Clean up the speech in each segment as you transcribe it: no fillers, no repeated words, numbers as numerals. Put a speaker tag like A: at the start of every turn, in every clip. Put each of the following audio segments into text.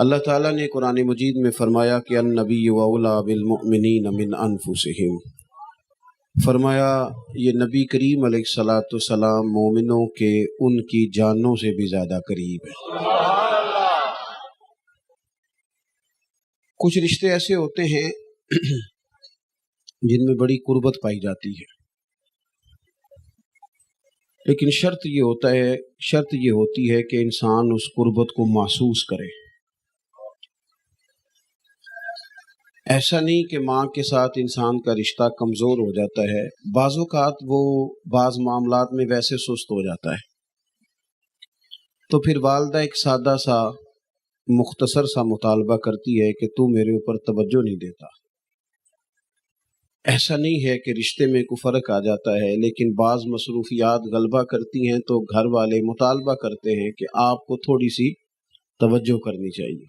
A: اللہ تعالیٰ نے قرآن مجید میں فرمایا کہ النبی اولی بالمؤمنین من انفسہم، فرمایا یہ نبی کریم علیہ الصلاۃ والسلام مومنوں کے ان کی جانوں سے بھی زیادہ قریب ہے۔ کچھ رشتے ایسے ہوتے ہیں جن میں بڑی قربت پائی جاتی ہے، لیکن شرط یہ ہوتی ہے کہ انسان اس قربت کو محسوس کرے۔ ایسا نہیں کہ ماں کے ساتھ انسان کا رشتہ کمزور ہو جاتا ہے، بعض اوقات وہ بعض معاملات میں ویسے سست ہو جاتا ہے، تو پھر والدہ ایک سادہ سا مختصر سا مطالبہ کرتی ہے کہ تو میرے اوپر توجہ نہیں دیتا۔ ایسا نہیں ہے کہ رشتے میں کوئی فرق آ جاتا ہے، لیکن بعض مصروفیات غلبہ کرتی ہیں تو گھر والے مطالبہ کرتے ہیں کہ آپ کو تھوڑی سی توجہ کرنی چاہیے۔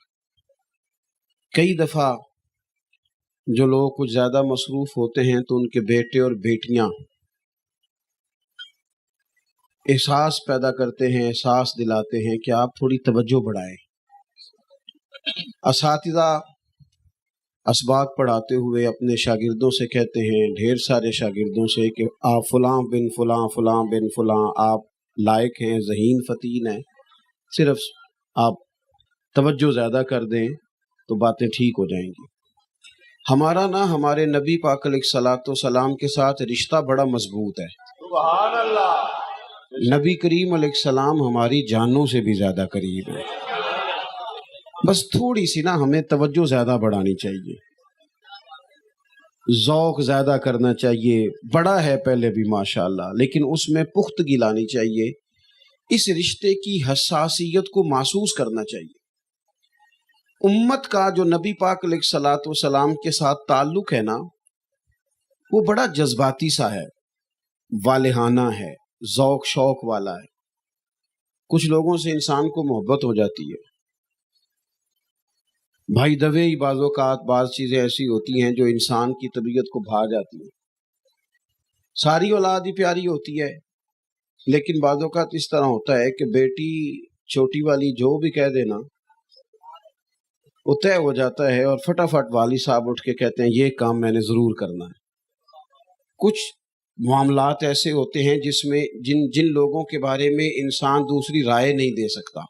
A: کئی دفعہ جو لوگ کچھ زیادہ مصروف ہوتے ہیں تو ان کے بیٹے اور بیٹیاں احساس پیدا کرتے ہیں، احساس دلاتے ہیں کہ آپ تھوڑی توجہ بڑھائیں۔ اساتذہ اسباق پڑھاتے ہوئے اپنے شاگردوں سے کہتے ہیں، ڈھیر سارے شاگردوں سے، کہ آپ فلاں بن فلاں فلاں بن فلاں آپ لائق ہیں، ذہین فتین ہیں، صرف آپ توجہ زیادہ کر دیں تو باتیں ٹھیک ہو جائیں گی۔ ہمارا ہمارے نبی پاک علیہ الصلوۃ والسلام کے ساتھ رشتہ بڑا مضبوط ہے۔ سبحان اللہ۔ نبی کریم علیہ السلام ہماری جانوں سے بھی زیادہ قریب ہے، بس تھوڑی سی ہمیں توجہ زیادہ بڑھانی چاہیے، ذوق زیادہ کرنا چاہیے۔ بڑا ہے پہلے بھی ماشاءاللہ، لیکن اس میں پختگی لانی چاہیے، اس رشتے کی حساسیت کو محسوس کرنا چاہیے۔ امت کا جو نبی پاک علیہ الصلوۃ والسلام کے ساتھ تعلق ہے وہ بڑا جذباتی سا ہے، والہانہ ہے، ذوق شوق والا ہے۔ کچھ لوگوں سے انسان کو محبت ہو جاتی ہے، بھائی دوے ہی بعض اوقات بعض چیزیں ایسی ہوتی ہیں جو انسان کی طبیعت کو بھا جاتی ہیں۔ ساری اولاد ہی پیاری ہوتی ہے، لیکن بعض اوقات اس طرح ہوتا ہے کہ بیٹی چھوٹی والی جو بھی کہہ دینا وہ طے ہو جاتا ہے، اور فٹافٹ والد صاحب اٹھ کے کہتے ہیں یہ کام میں نے ضرور کرنا ہے۔ کچھ معاملات ایسے ہوتے ہیں جس میں جن لوگوں کے بارے میں انسان دوسری رائے نہیں دے سکتا،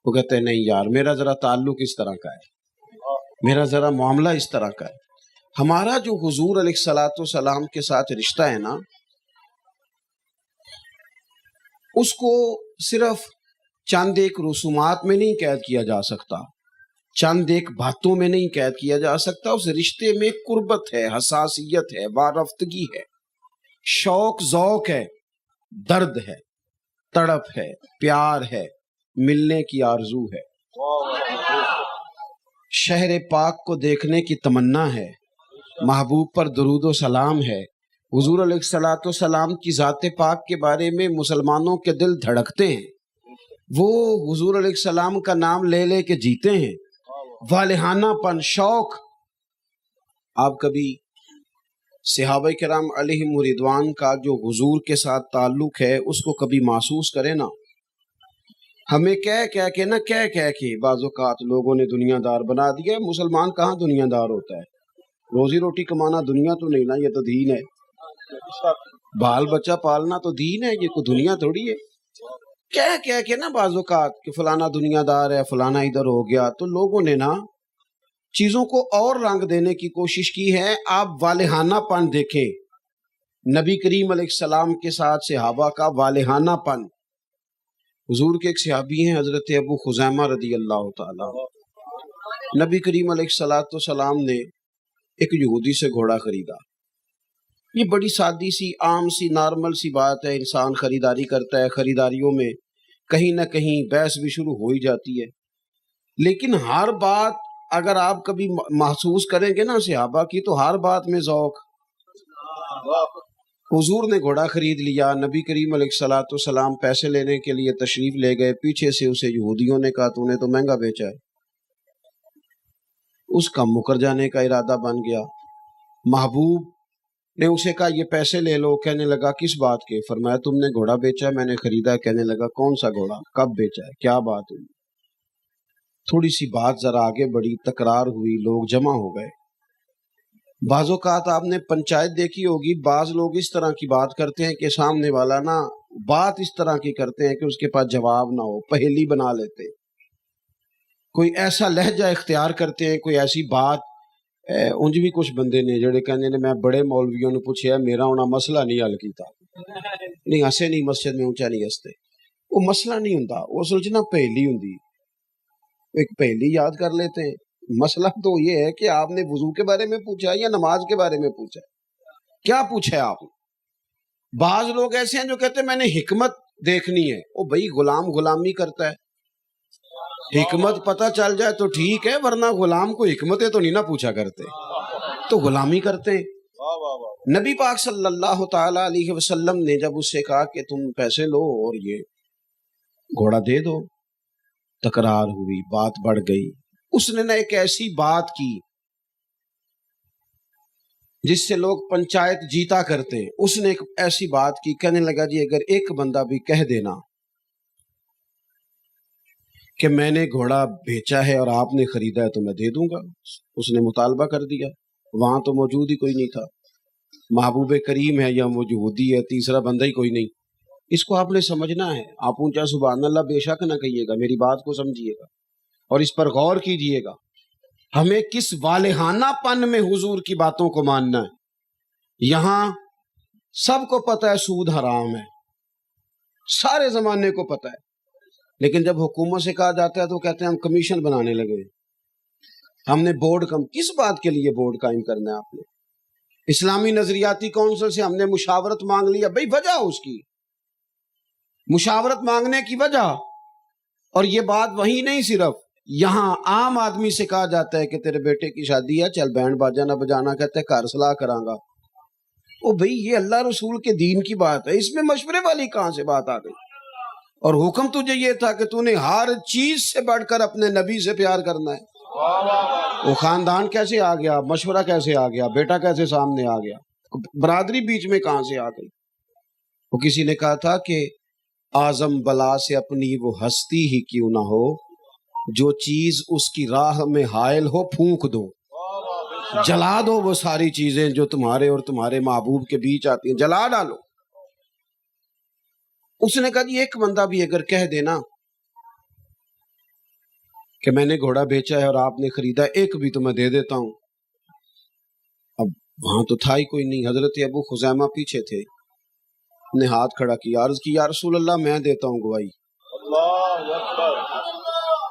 A: وہ کہتے ہیں نہیں یار میرا ذرا تعلق اس طرح کا ہے، میرا ذرا معاملہ اس طرح کا ہے۔ ہمارا جو حضور علیہ الصلوۃ والسلام کے ساتھ رشتہ ہے اس کو صرف چند ایک رسومات میں نہیں قید کیا جا سکتا، چند ایک باتوں میں نہیں قید کیا جا سکتا۔ اس رشتے میں قربت ہے، حساسیت ہے، وارفتگی ہے، شوق ذوق ہے، درد ہے، تڑپ ہے، پیار ہے، ملنے کی آرزو ہے، شہر پاک کو دیکھنے کی تمنا ہے، محبوب پر درود و سلام ہے۔ حضور علیہ الصلوۃ والسلام کی ذات پاک کے بارے میں مسلمانوں کے دل دھڑکتے ہیں، وہ حضور علیہ السلام کا نام لے لے کے جیتے ہیں۔ والہانہ پن، شوق۔ آپ کبھی صحابہ کرام علیہم رضوان کا جو حضور کے ساتھ تعلق ہے اس کو کبھی محسوس کریں ہمیں کہہ کے بعض اوقات لوگوں نے دنیا دار بنا دیا ہے۔ مسلمان کہاں دنیا دار ہوتا ہے؟ روزی روٹی کمانا دنیا تو نہیں یہ تو دین ہے، بال بچہ پالنا تو دین ہے، یہ کوئی دنیا تھوڑی ہے۔ کہہ کے بعض اوقات کہ فلانا دنیا دار ہے، فلانا ادھر ہو گیا، تو لوگوں نے چیزوں کو اور رنگ دینے کی کوشش کی ہے۔ آپ والہانہ پن دیکھیں، نبی کریم علیہ السلام کے ساتھ صحابہ کا والہانہ پن۔ حضور کے ایک صحابی ہیں حضرت ابو خزیمہ رضی اللہ تعالیٰ، نبی کریم علیہ الصلوۃ والسلام نے ایک یہودی سے گھوڑا خریدا۔ یہ بڑی سادی سی عام سی نارمل سی بات ہے، انسان خریداری کرتا ہے، خریداریوں میں کہیں نہ کہیں بحث بھی شروع ہو ہی جاتی ہے، لیکن ہر بات اگر آپ کبھی محسوس کریں گے صحابہ کی تو ہر بات میں ذوق۔ حضور نے گھوڑا خرید لیا، نبی کریم علیہ الصلوۃ والسلام پیسے لینے کے لیے تشریف لے گئے، پیچھے سے اسے یہودیوں نے کہا تو نے تو مہنگا بیچا ہے، اس کا مکر جانے کا ارادہ بن گیا۔ محبوب نے اسے کہا یہ پیسے لے لو، کہنے لگا کس بات کے؟ فرمایا تم نے گھوڑا بیچا، میں نے خریدا۔ کہنے لگا کون سا گھوڑا، کب بیچا ہے، کیا بات ہوئی؟ تھوڑی سی بات ذرا آگے بڑھی، تکرار ہوئی، لوگ جمع ہو گئے۔ بعض اوقات آپ نے پنچایت دیکھی ہوگی، بعض لوگ اس طرح کی بات کرتے ہیں کہ سامنے والا نا بات اس طرح کی کرتے ہیں کہ اس کے پاس جواب نہ ہو، پہیلی بنا لیتے ہیں، کوئی ایسا لہجہ اختیار کرتے ہیں، کوئی ایسی بات۔ انج بھی کچھ بندے نے جڑے کہنے نے میں بڑے مولویوں نے پوچھا میرا ہونا مسئلہ نہیں حل کیتا، نہیں ایسے نہیں مسجد میں اونچا نہیں ہستے، وہ مسئلہ نہیں ہوندا، وہ سلجھنا پہیلی ہوندی، ایک پہیلی یاد کر لیتے ہیں۔ مسئلہ تو یہ ہے کہ آپ نے وضو کے بارے میں پوچھا یا نماز کے بارے میں پوچھا، کیا پوچھا ہے آپ نے؟ بعض لوگ ایسے ہیں جو کہتے ہیں میں نے حکمت دیکھنی ہے، او بھائی غلام غلامی کرتا ہے، حکمت پتہ چل جائے تو ٹھیک ہے، ورنہ غلام کو حکمتیں تو نہیں نہ پوچھا کرتے، تو غلامی کرتے ہیں۔ نبی پاک صلی اللہ تعالی علیہ وسلم نے جب اس سے کہا کہ تم پیسے لو اور یہ گھوڑا دے دو، تکرار ہوئی، بات بڑھ گئی، اس نے نہ ایک ایسی بات کی جس سے لوگ پنچایت جیتا کرتے ہیں، اس نے ایک ایسی بات کی، کہنے لگا جی اگر ایک بندہ بھی کہہ دینا کہ میں نے گھوڑا بیچا ہے اور آپ نے خریدا ہے تو میں دے دوں گا۔ اس نے مطالبہ کر دیا، وہاں تو موجود ہی کوئی نہیں تھا، محبوب کریم ہے یا وہ یہودی ہے، تیسرا بندہ ہی کوئی نہیں۔ اس کو آپ نے سمجھنا ہے، آپ اونچا سبحان اللہ بے شک نہ کہیے گا، میری بات کو سمجھیے گا اور اس پر غور کیجئے گا۔ ہمیں کس والہانہ پن میں حضور کی باتوں کو ماننا ہے۔ یہاں سب کو پتہ ہے سود حرام ہے، سارے زمانے کو پتہ ہے، لیکن جب حکومت سے کہا جاتا ہے تو کہتے ہیں ہم کمیشن بنانے لگے، ہم نے بورڈ کس بات کے لیے بورڈ قائم کرنا ہے؟ آپ نے اسلامی نظریاتی کونسل سے ہم نے مشاورت مانگ لیا، بھئی وجہ اس کی مشاورت مانگنے کی وجہ، اور یہ بات وہی نہیں، صرف یہاں عام آدمی سے کہا جاتا ہے کہ تیرے بیٹے کی شادی ہے، چل بینڈ باجا نہ بجانا، کہتے ہیں گھر صلاح کراں گا۔ او بھئی یہ اللہ رسول کے دین کی بات ہے، اس میں مشورے والی کہاں سے بات آ گئی؟ اور حکم تجھے یہ تھا کہ تو نے ہر چیز سے بڑھ کر اپنے نبی سے پیار کرنا ہے۔ وہ خاندان کیسے آ گیا، مشورہ کیسے آ گیا، بیٹا کیسے سامنے آ گیا، برادری بیچ میں کہاں سے آ گئی؟ وہ کسی نے کہا تھا کہ اعظم بلا سے اپنی وہ ہستی ہی کیوں نہ ہو، جو چیز اس کی راہ میں حائل ہو پھونک دو، جلا دو وہ ساری چیزیں جو تمہارے اور تمہارے محبوب کے بیچ آتی ہیں، جلا ڈالو۔ اس نے کہا جی ایک بندہ بھی اگر کہہ دینا کہ میں نے گھوڑا بیچا ہے اور آپ نے خریدا، ایک بھی تو میں دے دیتا ہوں۔ اب وہاں تو تھا ہی کوئی نہیں، حضرت ابو خزیمہ پیچھے تھے، نے ہاتھ کھڑا کیا، عرض کی یا رسول اللہ میں دیتا ہوں گواہی۔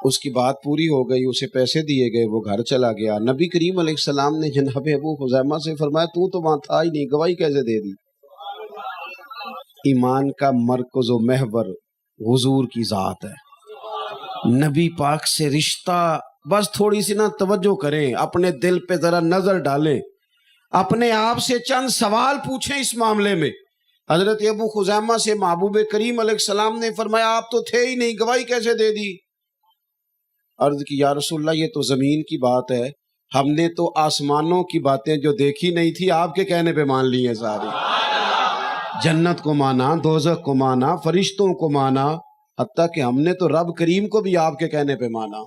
A: اس کی بات پوری ہو گئی، اسے پیسے دیے گئے، وہ گھر چلا گیا۔ نبی کریم علیہ السلام نے جناب ابو خزیمہ سے فرمایا تو وہاں تھا ہی نہیں، گواہی کیسے دے دی؟ ایمان کا مرکز و محور حضور کی ذات ہے، نبی پاک سے رشتہ، بس تھوڑی سی نا توجہ کریں، اپنے دل پہ ذرا نظر ڈالیں، اپنے آپ سے چند سوال پوچھیں اس معاملے میں۔ حضرت ابو خزیمہ سے محبوب کریم علیہ السلام نے فرمایا آپ تو تھے ہی نہیں، گواہی کیسے دے دی؟ عرض کی یا رسول اللہ یہ تو زمین کی بات ہے، ہم نے تو آسمانوں کی باتیں جو دیکھی نہیں تھی آپ کے کہنے پہ مان لی ہیں ساری، جنت کو مانا، دوزخ کو مانا، فرشتوں کو مانا، حتیٰ کہ ہم نے تو رب کریم کو بھی آپ کے کہنے پہ مانا۔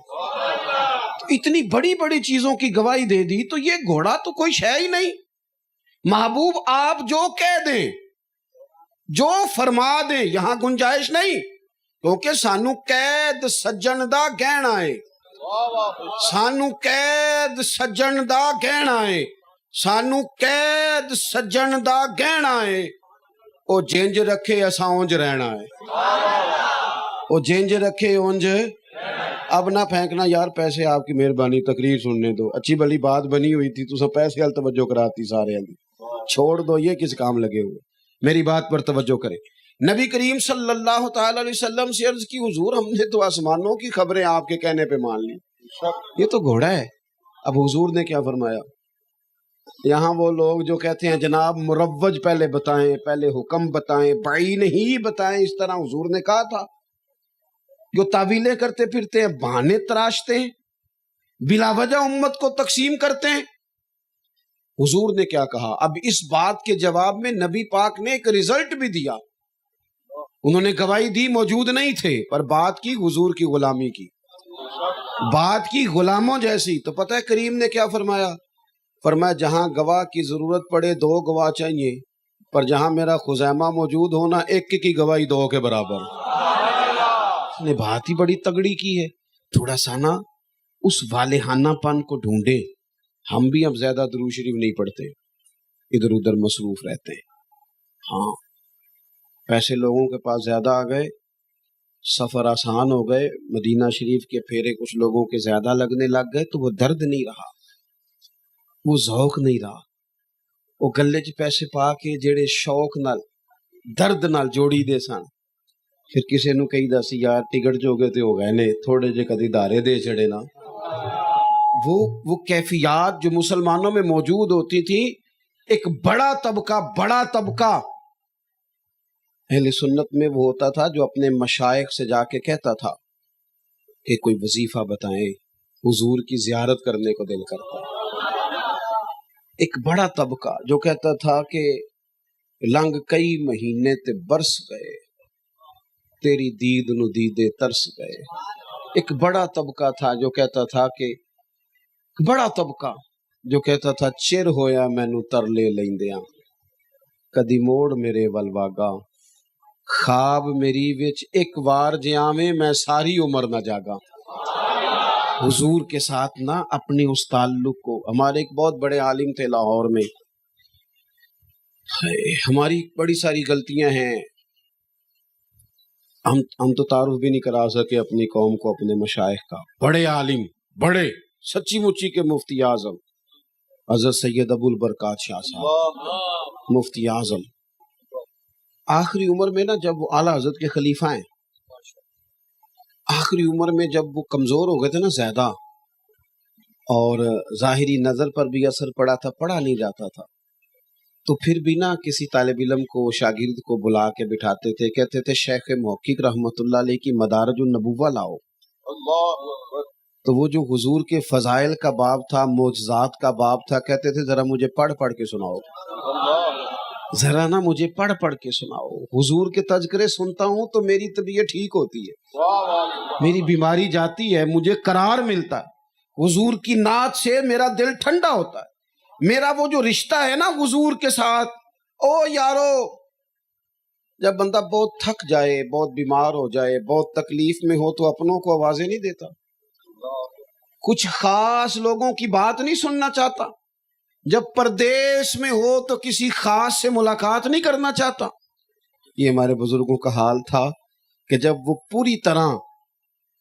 A: اتنی بڑی بڑی چیزوں کی گواہی دے دی، تو یہ گھوڑا تو کوئی شے ہی نہیں۔ محبوب آپ جو کہہ دیں، جو فرما دیں، یہاں گنجائش نہیں، کیونکہ سانو قید سجن دا گہنا ہے، سانو قید سجن دا گہنا ہے، سانو قید سجن دا گہنا ہے۔ او جنج رکھے اساں اونج رہنا ہے، او جنج رکھے اونج۔ اب نہ پھینکنا یار پیسے، آپ کی مہربانی تقریر سننے دو، اچھی بلی بات بنی ہوئی تھی، تو سب پیسے ہل توجہ کراتی سارے ہل، چھوڑ دو یہ کس کام لگے ہوئے، میری بات پر توجہ کریں۔ نبی کریم صلی اللہ تعالی علیہ وسلم سے عرض کی حضور ہم نے تو آسمانوں کی خبریں آپ کے کہنے پہ مان لی، یہ تو گھوڑا ہے۔ اب حضور نے کیا فرمایا؟ یہاں وہ لوگ جو کہتے ہیں جناب مروج پہلے بتائیں، پہلے حکم بتائیں، بعین ہی بتائیں، اس طرح حضور نے کہا تھا، جو تعویلیں کرتے پھرتے ہیں، بہانے تراشتے ہیں، بلا وجہ امت کو تقسیم کرتے ہیں۔ حضور نے کیا کہا؟ اب اس بات کے جواب میں نبی پاک نے ایک رزلٹ بھی دیا، انہوں نے گواہی دی، موجود نہیں تھے، پر بات کی حضور کی غلامی کی۔ بات کی غلاموں جیسی. تو پتہ ہے کریم نے کیا فرمایا؟ فرمایا جہاں گواہ کی ضرورت پڑے 2 گواہ چاہیے، پر جہاں میرا خزیمہ موجود ہونا 1 کی گواہی 2 کے برابر. اس نے بات ہی بڑی تگڑی کی ہے. تھوڑا سا نا اس والہانہ پن کو ڈھونڈے. ہم بھی اب زیادہ درود شریف نہیں پڑھتے، ادھر ادھر مصروف رہتے ہیں. ہاں پیسے لوگوں کے پاس زیادہ آ گئے، سفر آسان ہو گئے، مدینہ شریف کے پھیرے کچھ لوگوں کے زیادہ لگنے لگ گئے، تو وہ درد نہیں رہا، وہ ذوق نہیں رہا. وہ گلے چ پیسے پا کے جڑے شوق نال درد نال جوڑی دے سن، پھر کسی نو کہی دا سی یار ٹکٹ جو گئے تے ہو گئے نے، تھوڑے جے کدی دھارے دے چڑے نا. وہ کیفیات جو مسلمانوں میں موجود ہوتی تھی. ایک بڑا طبقہ اہل سنت میں وہ ہوتا تھا جو اپنے مشائخ سے جا کے کہتا تھا کہ کوئی وظیفہ بتائیں، حضور کی زیارت کرنے کو دل کرتا ہے. ایک بڑا طبقہ جو کہتا تھا کہ لنگ کئی مہینے تے برس گئے، تیری دید نو دیدے ترس گئے. ایک بڑا طبقہ تھا جو کہتا تھا کہ چر ہویا مینو ترلے لیندیاں، کدی موڑ میرے ول واگا، خواب میری وچ ایک وار جے آویں میں ساری عمر نہ جاگا. حضور کے ساتھ نا اپنی اس تعلق کو. ہمارے ایک بہت بڑے عالم تھے لاہور میں، ہماری بڑی ساری غلطیاں ہیں، ہم تو تعارف بھی نہیں کرا سکے اپنی قوم کو اپنے مشائخ کا. بڑے عالم، بڑے سچی مچی کے مفتی اعظم حضرت سید ابو البرکات شاہ صاحب مفتی اعظم، آخری عمر میں نا جب وہ اعلیٰ حضرت کے خلیفہ ہیں، آخری عمر میں جب وہ کمزور ہو گئے تھے نا زیادہ، اور ظاہری نظر پر بھی اثر پڑا تھا، پڑھا نہیں جاتا تھا، تو پھر بھی نا کسی طالب علم کو شاگرد کو بلا کے بٹھاتے تھے، کہتے تھے شیخ محقق رحمت اللہ علیہ کی مدارج النبوہ لاؤ. تو وہ جو حضور کے فضائل کا باب تھا، معجزات کا باب تھا، کہتے تھے ذرا مجھے پڑھ کے سناؤ، ذرا نا مجھے پڑھ کے سناؤ. حضور کے تذکرے سنتا ہوں تو میری طبیعت ٹھیک ہوتی ہے، میری بیماری جاتی ہے، مجھے قرار ملتا ہے. حضور کی نعت سے میرا دل ٹھنڈا ہوتا ہے. میرا وہ جو رشتہ ہے نا حضور کے ساتھ، او یارو، جب بندہ بہت تھک جائے، بہت بیمار ہو جائے، بہت تکلیف میں ہو، تو اپنوں کو آوازیں نہیں دیتا، کچھ خاص لوگوں کی بات نہیں سننا چاہتا. جب پردیس میں ہو تو کسی خاص سے ملاقات نہیں کرنا چاہتا. یہ ہمارے بزرگوں کا حال تھا کہ جب وہ پوری طرح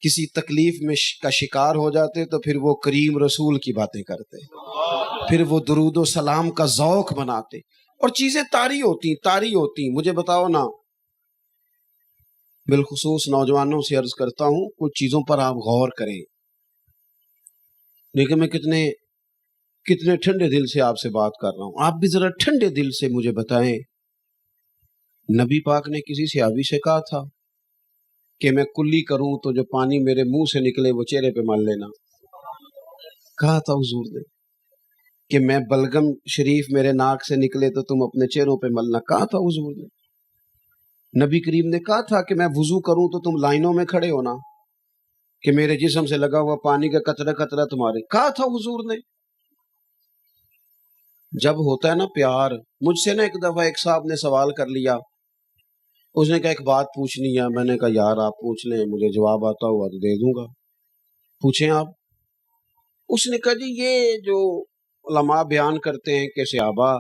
A: کسی تکلیف میں کا شکار ہو جاتے تو پھر وہ کریم رسول کی باتیں کرتے، پھر وہ درود و سلام کا ذوق بناتے، اور چیزیں طاری ہوتی. مجھے بتاؤ نا، بالخصوص نوجوانوں سے عرض کرتا ہوں، کچھ چیزوں پر آپ غور کریں. لیکن میں کتنے ٹھنڈے دل سے آپ سے بات کر رہا ہوں. آپ بھی ذرا ٹھنڈے دل سے مجھے بتائیں، نبی پاک نے کسی صحابی سے کہا تھا کہ میں کلی کروں تو جو پانی میرے منہ سے نکلے وہ چہرے پہ مل لینا؟ کہا تھا حضور نے کہ میں بلغم شریف میرے ناک سے نکلے تو تم اپنے چہروں پہ ملنا؟ کہا تھا حضور نے. نبی کریم نے کہا تھا کہ میں وضو کروں تو تم لائنوں میں کھڑے ہونا، کہ میرے جسم سے لگا ہوا پانی کا قطرہ قطرہ تمہارے. کہا تھا حضور نے. جب ہوتا ہے نا پیار. مجھ سے نا ایک دفعہ ایک صاحب نے سوال کر لیا، اس نے کہا ایک بات پوچھنی ہے. میں نے کہا یار آپ پوچھ لیں، مجھے جواب آتا ہوا تو دے دوں گا، پوچھیں آپ. اس نے کہا جی یہ جو علماء بیان کرتے ہیں کہ صحابہ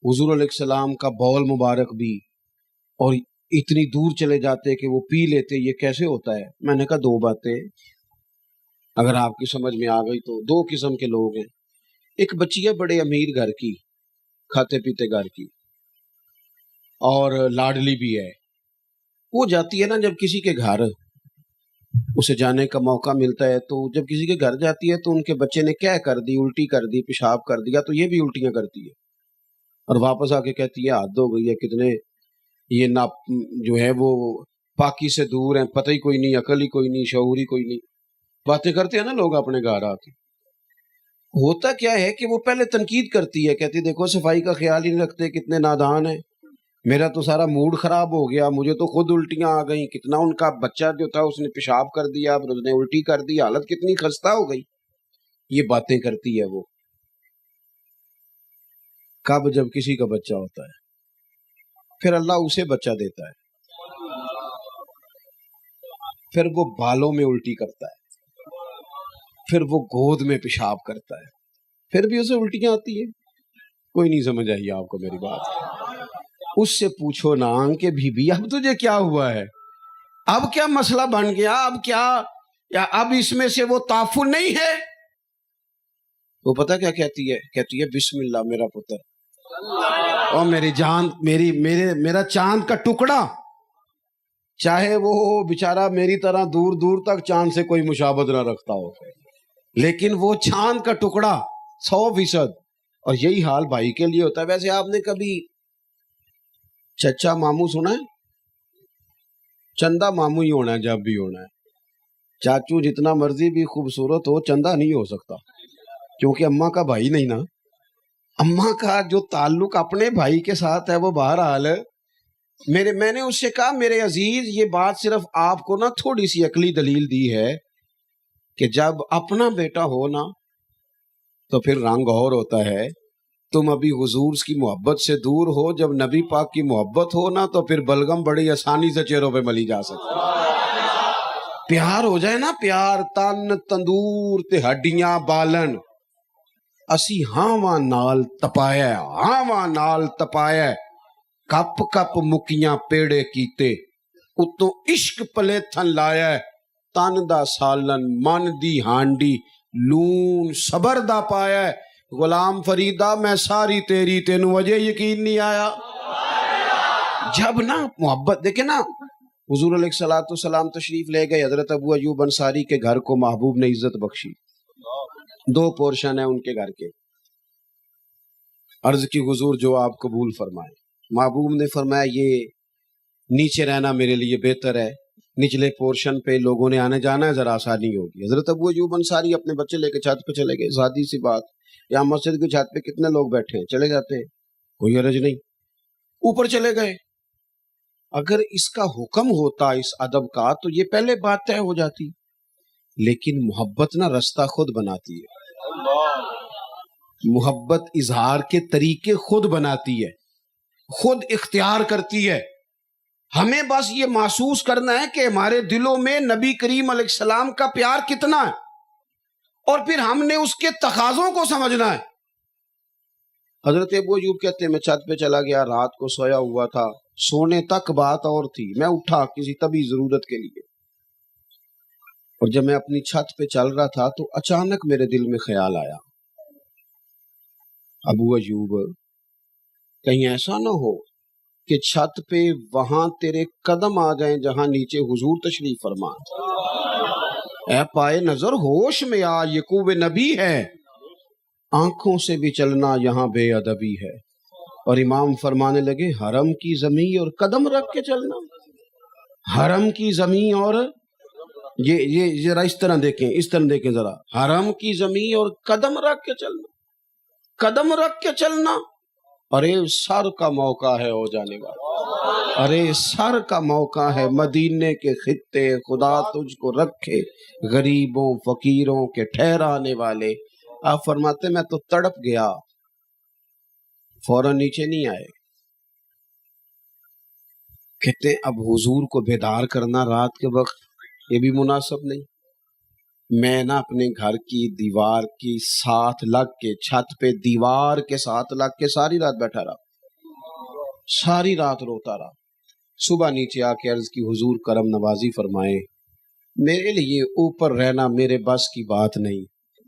A: حضور علیہ السلام کا بول مبارک بھی اور اتنی دور چلے جاتے کہ وہ پی لیتے، یہ کیسے ہوتا ہے؟ میں نے کہا 2 باتیں اگر آپ کی سمجھ میں آ گئی تو. 2 قسم کے لوگ ہیں. ایک بچی ہے بڑے امیر گھر کی، کھاتے پیتے گھر کی، اور لاڈلی بھی ہے. وہ جاتی ہے نا جب کسی کے گھر، اسے جانے کا موقع ملتا ہے، تو جب کسی کے گھر جاتی ہے تو ان کے بچے نے کیا کر دی، الٹی کر دی، پیشاب کر دیا، تو یہ بھی الٹیاں کرتی ہے اور واپس آ کے کہتی ہے حد ہو گئی ہے، کتنے یہ نا جو ہے وہ پاکی سے دور ہیں، پتہ ہی کوئی نہیں، عقل ہی کوئی نہیں، شعور ہی کوئی نہیں. باتیں کرتے ہیں نا لوگ اپنے گھر آ کے. ہوتا کیا ہے کہ وہ پہلے تنقید کرتی ہے، کہتی دیکھو صفائی کا خیال ہی نہیں رکھتے، کتنے نادان ہیں. میرا تو سارا موڈ خراب ہو گیا، مجھے تو خود الٹیاں آ گئیں، کتنا ان کا بچہ جو تھا اس نے پیشاب کر دیا، پھر اس نے الٹی کر دی، حالت کتنی خستہ ہو گئی. یہ باتیں کرتی ہے وہ. کب؟ جب کسی کا بچہ ہوتا ہے، پھر اللہ اسے بچہ دیتا ہے، پھر وہ بالوں میں الٹی کرتا ہے، پھر وہ گود میں پیشاب کرتا ہے، پھر بھی اسے الٹیاں آتی ہے. کوئی نہیں سمجھ آئی آپ کو میری بات؟ اس سے پوچھو نا کہ بی اب تجھے کیا ہوا ہے، اب کیا مسئلہ بن گیا، اب کیا، یا اب اس میں سے وہ تعفن نہیں ہے. وہ پتہ کیا کہتی ہے بسم اللہ میرا پتر، اور میری جان، میرا چاند کا ٹکڑا، چاہے وہ بیچارہ میری طرح دور دور تک چاند سے کوئی مشابہت نہ رکھتا ہو، لیکن وہ چاند کا ٹکڑا 100%. اور یہی حال بھائی کے لیے ہوتا ہے. ویسے آپ نے کبھی چچا ماموں سنا ہے؟ چندہ ماموں ہی ہونا ہے جب بھی ہونا ہے. چاچو جتنا مرضی بھی خوبصورت ہو، چندہ نہیں ہو سکتا، کیونکہ اماں کا بھائی نہیں نا. اماں کا جو تعلق اپنے بھائی کے ساتھ ہے وہ بہرحال. میں نے اس سے کہا میرے عزیز، یہ بات صرف آپ کو نا تھوڑی سی عقلی دلیل دی ہے کہ جب اپنا بیٹا ہو نا تو پھر رنگ اور ہوتا ہے. تم ابھی حضور کی محبت سے دور ہو، جب نبی پاک کی محبت ہو نا تو پھر بلغم بڑی آسانی سے چہروں پہ ملی جا سکتی. پیار ہو جائے نا، پیار، تن تندور تے ہڈیاں بالن، اسی ہاواں نال تپایا، ہاواں نال تپایا، کپ کپ مکیاں پیڑے کیتے، اتوں عشق پلے تھن لایا، تن دا سالن من دی ہانڈی، لون صبر دا پایا. غلام فریدہ میں ساری تیری، تینوں وجہ یقین نہیں آیا. جب نا محبت دیکھیں نا، حضور علیہ السلام تشریف لے گئے، حضرت ابو ایوب انصاری کے گھر کو محبوب نے عزت بخشی. 2 پورشن ہیں ان کے گھر کے. عرض کی حضور جو آپ قبول فرمائیں. محبوب نے فرمایا یہ نیچے رہنا میرے لیے بہتر ہے، نچلے پورشن پہ لوگوں نے آنے جانا ہے، ذرا آسانی ہوگی. حضرت ابو ایوب انصاری اپنے بچے لے کے چھت پہ چلے گئے. سادی سی بات، یہاں مسجد کی چھت پہ کتنے لوگ بیٹھے ہیں، چلے جاتے ہیں، کوئی حرج نہیں. اوپر چلے گئے. اگر اس کا حکم ہوتا اس ادب کا تو یہ پہلے بات طے ہو جاتی، لیکن محبت نہ رستہ خود بناتی ہے. محبت اظہار کے طریقے خود بناتی ہے، خود اختیار کرتی ہے. ہمیں بس یہ محسوس کرنا ہے کہ ہمارے دلوں میں نبی کریم علیہ السلام کا پیار کتنا ہے، اور پھر ہم نے اس کے تقاضوں کو سمجھنا ہے. حضرت ابو ایوب کہتے ہیں میں چھت پہ چلا گیا، رات کو سویا ہوا تھا، سونے تک بات اور تھی، میں اٹھا کسی طبی ضرورت کے لیے، اور جب میں اپنی چھت پہ چل رہا تھا تو اچانک میرے دل میں خیال آیا، ابو ایوب کہیں ایسا نہ ہو کہ چھت پہ وہاں تیرے قدم آ جائیں جہاں نیچے حضور تشریف فرما. اے پائے نظر ہوش میں آ، یہ کوب نبی ہے، آنکھوں سے بھی چلنا یہاں بے ادبی ہے. اور امام فرمانے لگے حرم کی زمین اور قدم رکھ کے چلنا. حرم کی زمین اور یہ ذرا اس طرح دیکھیں ذرا، حرم کی زمین اور قدم رکھ کے چلنا، قدم رکھ کے چلنا. ارے سر کا موقع ہے ہو جانے والا، ارے سر کا موقع ہے. مدینے کے خطے خدا تجھ کو رکھے غریبوں فقیروں کے ٹھہرانے والے. آپ فرماتے میں تو تڑپ گیا، فوراً نیچے نہیں آئے. کہتے ہیں اب حضور کو بیدار کرنا رات کے وقت یہ بھی مناسب نہیں. میں نا اپنے گھر کی دیوار کی ساتھ لگ کے، چھت پہ دیوار کے ساتھ لگ کے ساری رات بیٹھا رہا، ساری رات روتا رہا. صبح نیچے آ کے عرض کی حضور کرم نوازی فرمائے، میرے لیے اوپر رہنا میرے بس کی بات نہیں.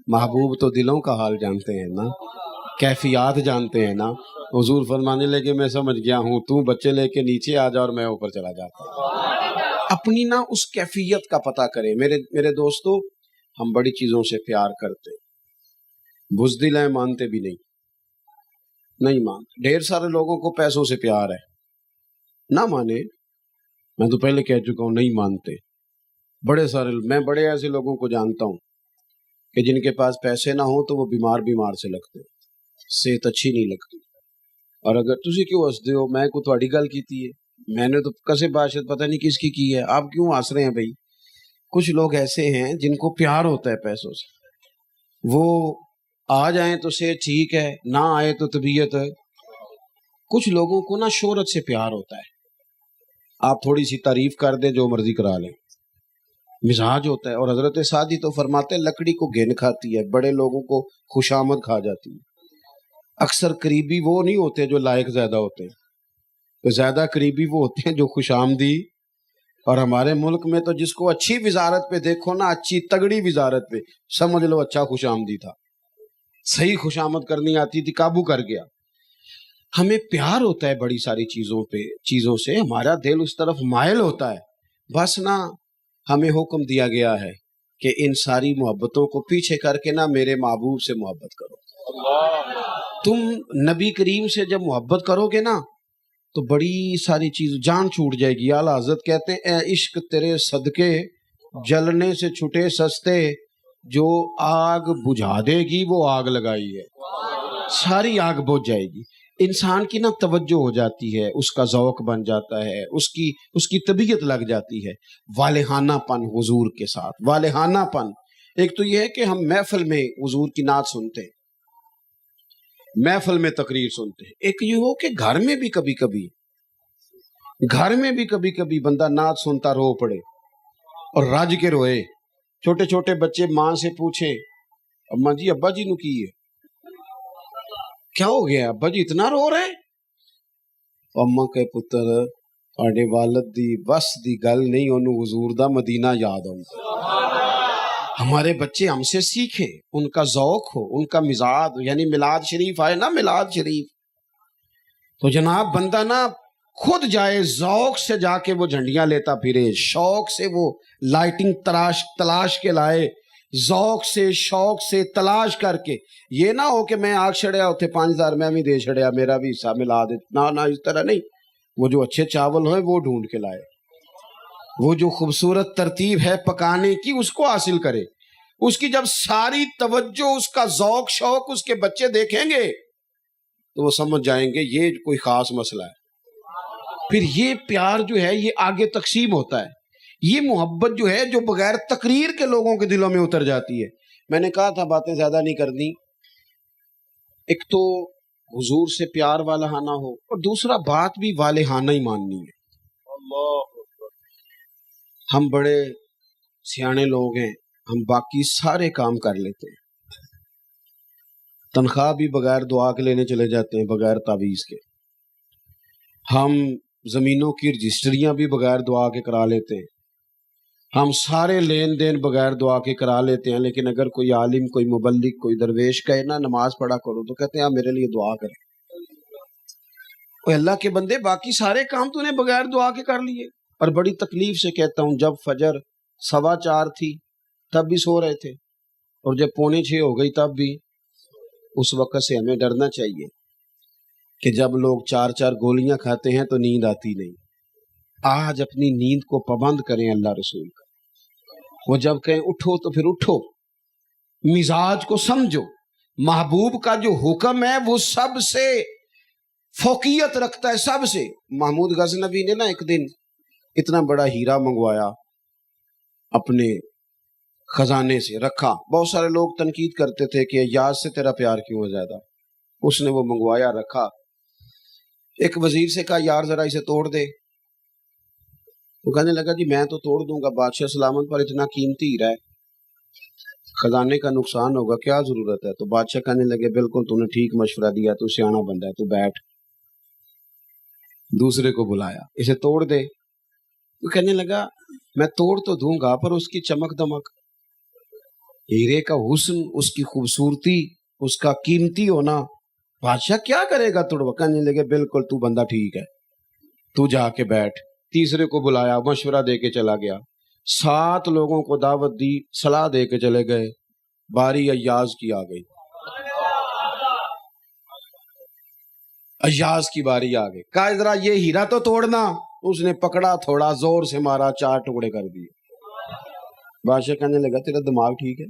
A: محبوب تو دلوں کا حال جانتے ہیں نا، کیفیات جانتے ہیں نا. حضور فرمانے لگے میں سمجھ گیا ہوں، تو بچے لے کے نیچے آ جا اور میں اوپر چلا جاتا ہوں. اپنی نا اس کیفیت کا پتہ کریں. میرے دوستو، ہم بڑی چیزوں سے پیار کرتے، بزدل ہیں، مانتے بھی نہیں مانتے. ڈھیر سارے لوگوں کو پیسوں سے پیار ہے، نہ مانے، میں تو پہلے کہہ چکا ہوں نہیں مانتے. میں بڑے ایسے لوگوں کو جانتا ہوں کہ جن کے پاس پیسے نہ ہوں تو وہ بیمار سے لگتے، صحت اچھی نہیں لگتی. اور اگر تسی کیوں ہسدے ہو، میں کو تہاڈی گل کیتی ہے، میں نے تو کسے باشد پتہ نہیں کس کی ہے، آپ کیوں ہنس رہے ہیں بھائی؟ کچھ لوگ ایسے ہیں جن کو پیار ہوتا ہے پیسوں سے، وہ آ جائیں تو سے ٹھیک ہے، نہ آئے تو طبیعت ہے۔ کچھ لوگوں کو نا شہرت سے پیار ہوتا ہے، آپ تھوڑی سی تعریف کر دیں جو مرضی کرا لیں، مزاج ہوتا ہے۔ اور حضرت سعدی تو فرماتے ہیں لکڑی کو گھن کھاتی ہے، بڑے لوگوں کو خوشامد کھا جاتی ہے۔ اکثر قریبی وہ نہیں ہوتے جو لائق زیادہ ہوتے ہیں، تو زیادہ قریبی وہ ہوتے ہیں جو خوش آمدی۔ اور ہمارے ملک میں تو جس کو اچھی وزارت پہ دیکھو نا، اچھی تگڑی وزارت پہ، سمجھ لو اچھا خوش آمدی تھا، صحیح خوش آمد کرنی آتی تھی، قابو کر گیا۔ ہمیں پیار ہوتا ہے بڑی ساری چیزوں سے، ہمارا دل اس طرف مائل ہوتا ہے، بس نا ہمیں حکم دیا گیا ہے کہ ان ساری محبتوں کو پیچھے کر کے نا میرے محبوب سے محبت کرو۔ تم نبی کریم سے جب محبت کرو گے نا تو بڑی ساری چیز جان چھوٹ جائے گی۔ اعلیٰ حضرت کہتے ہیں اے عشق تیرے صدقے جلنے سے چھٹے سستے، جو آگ بجھا دے گی وہ آگ لگائی ہے، ساری آگ بجھ جائے گی۔ انسان کی نا توجہ ہو جاتی ہے، اس کا ذوق بن جاتا ہے، اس کی طبیعت لگ جاتی ہے والہانہ پن حضور کے ساتھ۔ والہانہ پن ایک تو یہ ہے کہ ہم محفل میں حضور کی نعت سنتے ہیں، محفل میں تقریر سنتے ہیں، ایک یہ ہو کہ گھر میں بھی کبھی بندہ نعت سنتا رو پڑے اور رج کے روئے۔ چھوٹے چھوٹے بچے ماں سے پوچھیں اماں جی ابا جی نو کی ہے، کیا ہو گیا ابا جی اتنا رو رہے؟ اماں کے پتر آڈے والد دی بس دی گل نہیں، انہوں حضور دا مدینہ یاد آؤں۔ ہمارے بچے ہم سے سیکھیں، ان کا ذوق ہو، ان کا مزاج، یعنی میلاد شریف آئے نا، میلاد شریف تو جناب بندہ نا خود جائے، ذوق سے جا کے وہ جھنڈیاں لیتا پھرے، شوق سے وہ لائٹنگ تلاش کے لائے، ذوق سے شوق سے تلاش کر کے۔ یہ نہ ہو کہ میں آگ چھڑیا ہوتے 5000 میں بھی دے چھڑیا، میرا بھی حصہ ملا دے، نہ اس طرح نہیں۔ وہ جو اچھے چاول ہوئے وہ ڈھونڈ کے لائے، وہ جو خوبصورت ترتیب ہے پکانے کی اس کو حاصل کرے۔ اس کی جب ساری توجہ، اس کا ذوق شوق اس کے بچے دیکھیں گے تو وہ سمجھ جائیں گے یہ کوئی خاص مسئلہ ہے۔ پھر یہ پیار جو ہے یہ آگے تقسیم ہوتا ہے، یہ محبت جو ہے جو بغیر تقریر کے لوگوں کے دلوں میں اتر جاتی ہے۔ میں نے کہا تھا باتیں زیادہ نہیں کرنی، ایک تو حضور سے پیار والہانہ ہو، اور دوسرا بات بھی والہانہ ہی ماننی ہے۔ ہم بڑے سیانے لوگ ہیں، ہم باقی سارے کام کر لیتے ہیں، تنخواہ بھی بغیر دعا کے لینے چلے جاتے ہیں، بغیر تعویذ کے۔ ہم زمینوں کی رجسٹریاں بھی بغیر دعا کے کرا لیتے ہیں، ہم سارے لین دین بغیر دعا کے کرا لیتے ہیں، لیکن اگر کوئی عالم، کوئی مبلغ، کوئی درویش کہے نا نماز پڑھا کرو تو کہتے ہیں آپ میرے لیے دعا کریں۔ اوہ اللہ کے بندے، باقی سارے کام تو نے بغیر دعا کے کر لیے۔ اور بڑی تکلیف سے کہتا ہوں، جب فجر 4:15 تھی تب بھی سو رہے تھے، اور جب 5:45 ہو گئی تب بھی۔ اس وقت سے ہمیں ڈرنا چاہیے کہ جب لوگ 4 گولیاں کھاتے ہیں تو نیند آتی نہیں۔ آج اپنی نیند کو پابند کریں اللہ رسول کا، وہ جب کہیں اٹھو تو پھر اٹھو، مزاج کو سمجھو۔ محبوب کا جو حکم ہے وہ سب سے فوقیت رکھتا ہے، سب سے۔ محمود غزنوی نے نا ایک دن اتنا بڑا ہیرا منگوایا، اپنے خزانے سے رکھا۔ بہت سارے لوگ تنقید کرتے تھے کہ یاد سے تیرا پیار کیوں ہے زیادہ۔ اس نے وہ منگوایا، رکھا۔ ایک وزیر سے کہا یار ذرا اسے توڑ دے۔ وہ کہنے لگا جی میں تو توڑ دوں گا، بادشاہ سلامت پر اتنا قیمتی ہیرا ہے، خزانے کا نقصان ہوگا، کیا ضرورت ہے؟ تو بادشاہ کہنے لگے بالکل تو نے ٹھیک مشورہ دیا، تو سیانا بندہ ہے، تو بیٹھ۔ دوسرے کو بلایا، اسے توڑ دے۔ وہ کہنے لگا میں توڑ تو دوں گا پر اس کی چمک دمک، ہیرے کا حسن، اس کی خوبصورتی، اس کا قیمتی ہونا، بادشاہ کیا کرے گا توڑوا؟ کہنے لگے بالکل تو بندہ ٹھیک ہے، تو جا کے بیٹھ۔ تیسرے کو بلایا، مشورہ دے کے چلا گیا، 7 لوگوں کو دعوت دی، صلاح دے کے چلے گئے، باری ایاز کی آ گئی، ایاز کی باری آ گئی۔ کہا ذرا یہ ہیرا تو توڑنا۔ اس نے پکڑا، تھوڑا زور سے مارا، 4 ٹکڑے کر دیے۔ بادشاہ کہنے لگا تیرا دماغ ٹھیک ہے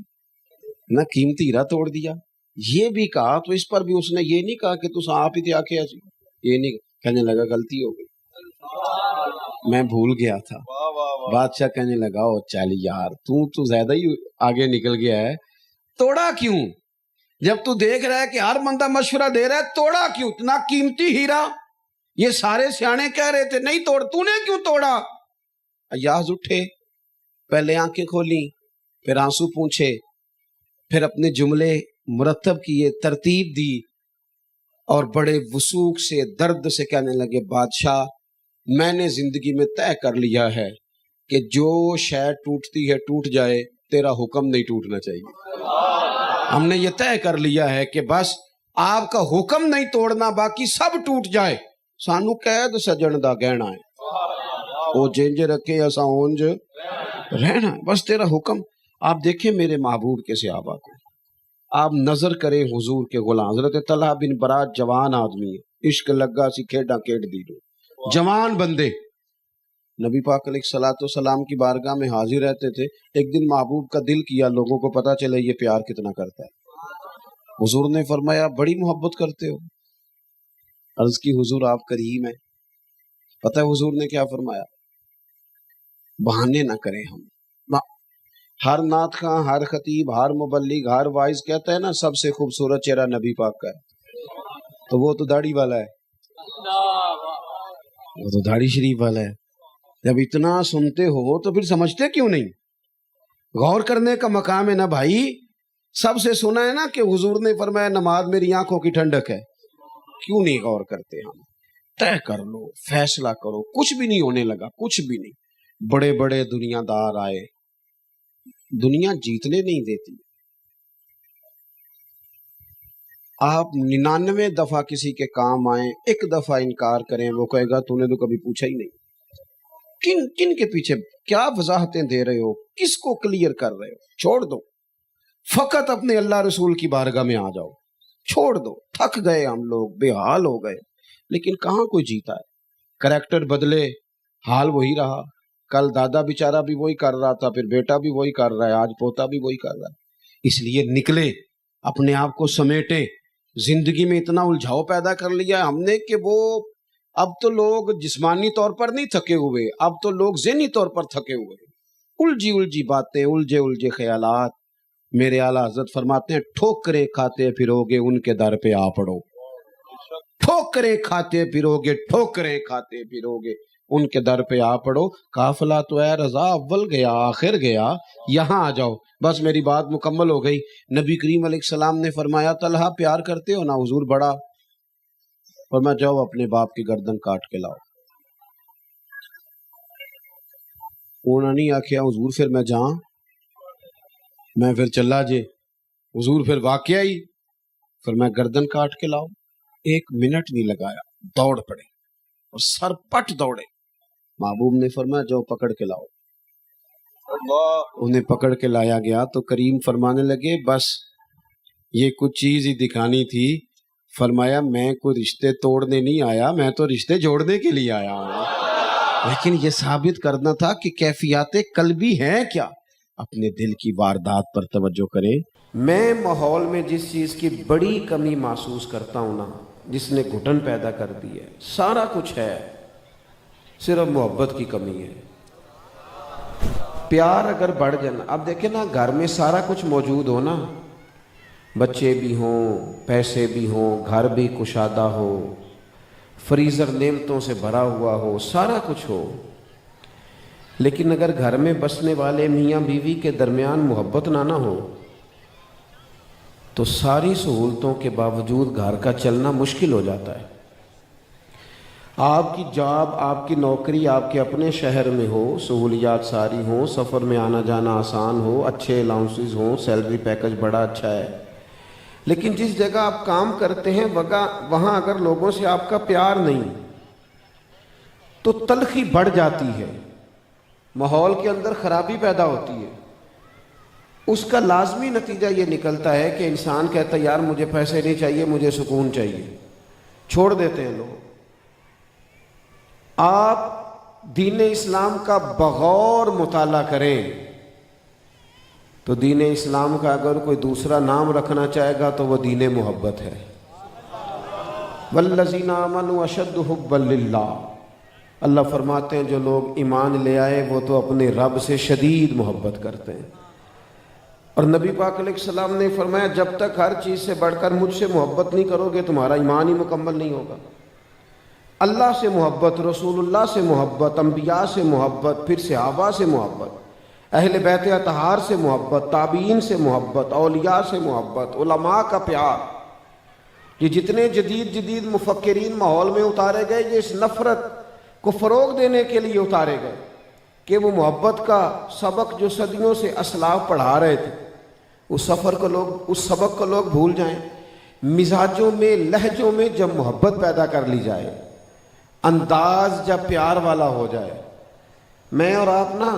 A: نہ، قیمتی ہیرا توڑ دیا۔ یہ بھی کہا تو اس پر بھی اس نے یہ نہیں کہا کہ تو آپ ہی تھے آکھے ایسی، یہ نہیں کہنے لگا غلطی ہو گئی، میں بھول گیا تھا۔ بادشاہ کہنے لگا او چل یار تو زیادہ ہی آگے نکل گیا ہے، توڑا کیوں؟ جب تو دیکھ رہا ہے کہ ہر بندہ مشورہ دے رہا ہے، توڑا کیوں؟ اتنا قیمتی ہیرا، یہ سارے سیانے کہہ رہے تھے نہیں توڑ، تو نے کیوں توڑا؟ ایاز اٹھے، پہلے آنکھیں کھولی، پھر آنسو پونچھے، پھر اپنے جملے مرتب کیے، ترتیب دی، اور بڑے وثوق سے درد سے کہنے لگے بادشاہ میں نے زندگی میں طے کر لیا ہے کہ جو شے ٹوٹتی ہے ٹوٹ جائے، تیرا حکم نہیں ٹوٹنا چاہیے۔ ہم نے یہ طے کر لیا ہے کہ بس آپ کا حکم نہیں توڑنا، باقی سب ٹوٹ جائے، سانو قید سجن دا گہنا ہے، وہ جنج رکھے ایسا اونج رہنا ہے، بس تیرا حکم۔ آپ دیکھیں میرے محبوب کے صحابہ کو، آپ نظر کریں حضور کے غلام حضرت طلحہ بن برات جوان آدمی ہے، عشق لگا سی کھیڈاں کھیڈ دی دو، جوان بندے نبی پاک علیہ الصلوۃ والسلام کی بارگاہ میں حاضر رہتے تھے۔ ایک دن محبوب کا دل کیا لوگوں کو پتہ چلے یہ پیار کتنا کرتا ہے۔ حضور نے فرمایا بڑی محبت کرتے ہو؟ عرض کی حضور آپ کریم ہیں۔ پتہ ہے حضور نے کیا فرمایا؟ بہانے نہ کریں ہم۔ ہر نعت خواں، ہر خطیب، ہر مبلغ، ہر وائز کہتا ہے نا سب سے خوبصورت چہرہ نبی پاک کا ہے، تو وہ تو داڑھی والا ہے، وہ تو داڑھی شریف والا ہے۔ جب اتنا سنتے ہو تو پھر سمجھتے کیوں نہیں؟ غور کرنے کا مقام ہے نا بھائی۔ سب سے سنا ہے نا کہ حضور نے فرمایا نماز میری آنکھوں کی ٹھنڈک ہے، کیوں نہیں غور کرتے ہم؟ طے کر لو، فیصلہ کرو، کچھ بھی نہیں ہونے لگا، کچھ بھی نہیں۔ بڑے بڑے دنیا دار آئے، دنیا جیتنے نہیں دیتی۔ آپ 99 دفعہ کسی کے کام آئیں، ایک دفعہ انکار کریں، وہ کہے گا تو نے تو کبھی پوچھا ہی نہیں۔ کن کے پیچھے کیا وضاحتیں دے رہے ہو، کس کو کلیئر کر رہے ہو؟ چھوڑ دو، فقط اپنے اللہ رسول کی بارگاہ میں آ جاؤ، چھوڑ دو۔ تھک گئے ہم لوگ، بے حال ہو گئے، لیکن کہاں کوئی جیتا ہے؟ کریکٹر بدلے، حال وہی رہا۔ کل دادا بیچارہ بھی وہی کر رہا تھا، پھر بیٹا بھی وہی کر رہا ہے، آج پوتا بھی وہی کر رہا ہے۔ اس لیے نکلے، اپنے آپ کو سمیٹے۔ زندگی میں اتنا الجھاؤ پیدا کر لیا ہم نے کہ وہ اب تو لوگ جسمانی طور پر نہیں تھکے ہوئے، اب تو لوگ ذہنی طور پر تھکے ہوئے۔ الجھی باتیں، الجھے خیالات۔ میرے اعلیٰ حضرت فرماتے ہیں ٹھوکریں کھاتے پھرو گے ان کے در پہ آ پڑو، ٹھوکریں کھاتے پھرو گے، ٹھوکریں کھاتے پھرو گے ان کے در پہ آ پڑو۔ قافلہ تو اے رضا اول گیا آخر گیا، یہاں آ جاؤ۔ بس میری بات مکمل ہو گئی۔ نبی کریم علیہ السلام نے فرمایا طلحہ پیار کرتے ہو نا؟ حضور بڑا۔ فرمایا جاؤ اپنے باپ کی گردن کاٹ کے لاؤ۔ انہوں نے نہیں آکھیا حضور پھر میں جاؤں، میں پھر چلا جے۔ حضور پھر واقعہ ہی فرمایا گردن کاٹ کے لاؤ۔ 1 منٹ نہیں لگایا، دوڑ پڑے اور سر پٹ دوڑے۔ محبوب نے فرمایا جاؤ پکڑ کے لاؤ۔ انہیں پکڑ کے لایا گیا تو کریم فرمانے لگے بس یہ کچھ چیز ہی دکھانی تھی۔ فرمایا میں کوئی رشتے توڑنے نہیں آیا، میں تو رشتے جوڑنے کے لیے آیا ہوں، لیکن یہ ثابت کرنا تھا کہ کیفیات قلبی ہیں کیا۔ اپنے دل کی واردات پر توجہ کریں۔ میں ماحول میں جس چیز کی بڑی کمی محسوس کرتا ہوں نا، جس نے گھٹن پیدا کر دی ہے، سارا کچھ ہے، صرف محبت کی کمی ہے۔ پیار اگر بڑھ جانا، اب دیکھیں نا گھر میں سارا کچھ موجود ہو نا، بچے بھی ہوں، پیسے بھی ہوں، گھر بھی کشادہ ہو، فریزر نعمتوں سے بھرا ہوا ہو، سارا کچھ ہو، لیکن اگر گھر میں بسنے والے میاں بیوی کے درمیان محبت نہ ہو تو ساری سہولتوں کے باوجود گھر کا چلنا مشکل ہو جاتا ہے۔ آپ کی جاب، آپ کی نوکری آپ کے اپنے شہر میں ہو، سہولیات ساری ہوں، سفر میں آنا جانا آسان ہو، اچھے الاؤنسز ہوں، سیلری پیکج بڑا اچھا ہے، لیکن جس جگہ آپ کام کرتے ہیں وہاں اگر لوگوں سے آپ کا پیار نہیں تو تلخی بڑھ جاتی ہے، ماحول کے اندر خرابی پیدا ہوتی ہے۔ اس کا لازمی نتیجہ یہ نکلتا ہے کہ انسان کہتا ہے یار مجھے پیسے نہیں چاہیے، مجھے سکون چاہیے، چھوڑ دیتے ہیں لوگ۔ آپ دین اسلام کا بغور مطالعہ کریں تو دین اسلام کا اگر کوئی دوسرا نام رکھنا چاہے گا تو وہ دین محبت ہے، والذین آمنوا اشد حبا للہ، اللہ فرماتے ہیں جو لوگ ایمان لے آئے وہ تو اپنے رب سے شدید محبت کرتے ہیں۔ اور نبی پاک علیہ السلام نے فرمایا جب تک ہر چیز سے بڑھ کر مجھ سے محبت نہیں کرو گے تمہارا ایمان ہی مکمل نہیں ہوگا۔ اللہ سے محبت، رسول اللہ سے محبت، انبیاء سے محبت، پھر صحابہ سے محبت، اہل بیت اطہار سے محبت، تابعین سے محبت، اولیاء سے محبت، علماء کا پیار، یہ جتنے جدید مفکرین ماحول میں اتارے گئے یہ اس نفرت کو فروغ دینے کے لیے اتارے گئے کہ وہ محبت کا سبق جو صدیوں سے اسلاف پڑھا رہے تھے اس سبق کو لوگ بھول جائیں۔ مزاجوں میں، لہجوں میں جب محبت پیدا کر لی جائے، انداز جب پیار والا ہو جائے۔ میں اور آپ نا،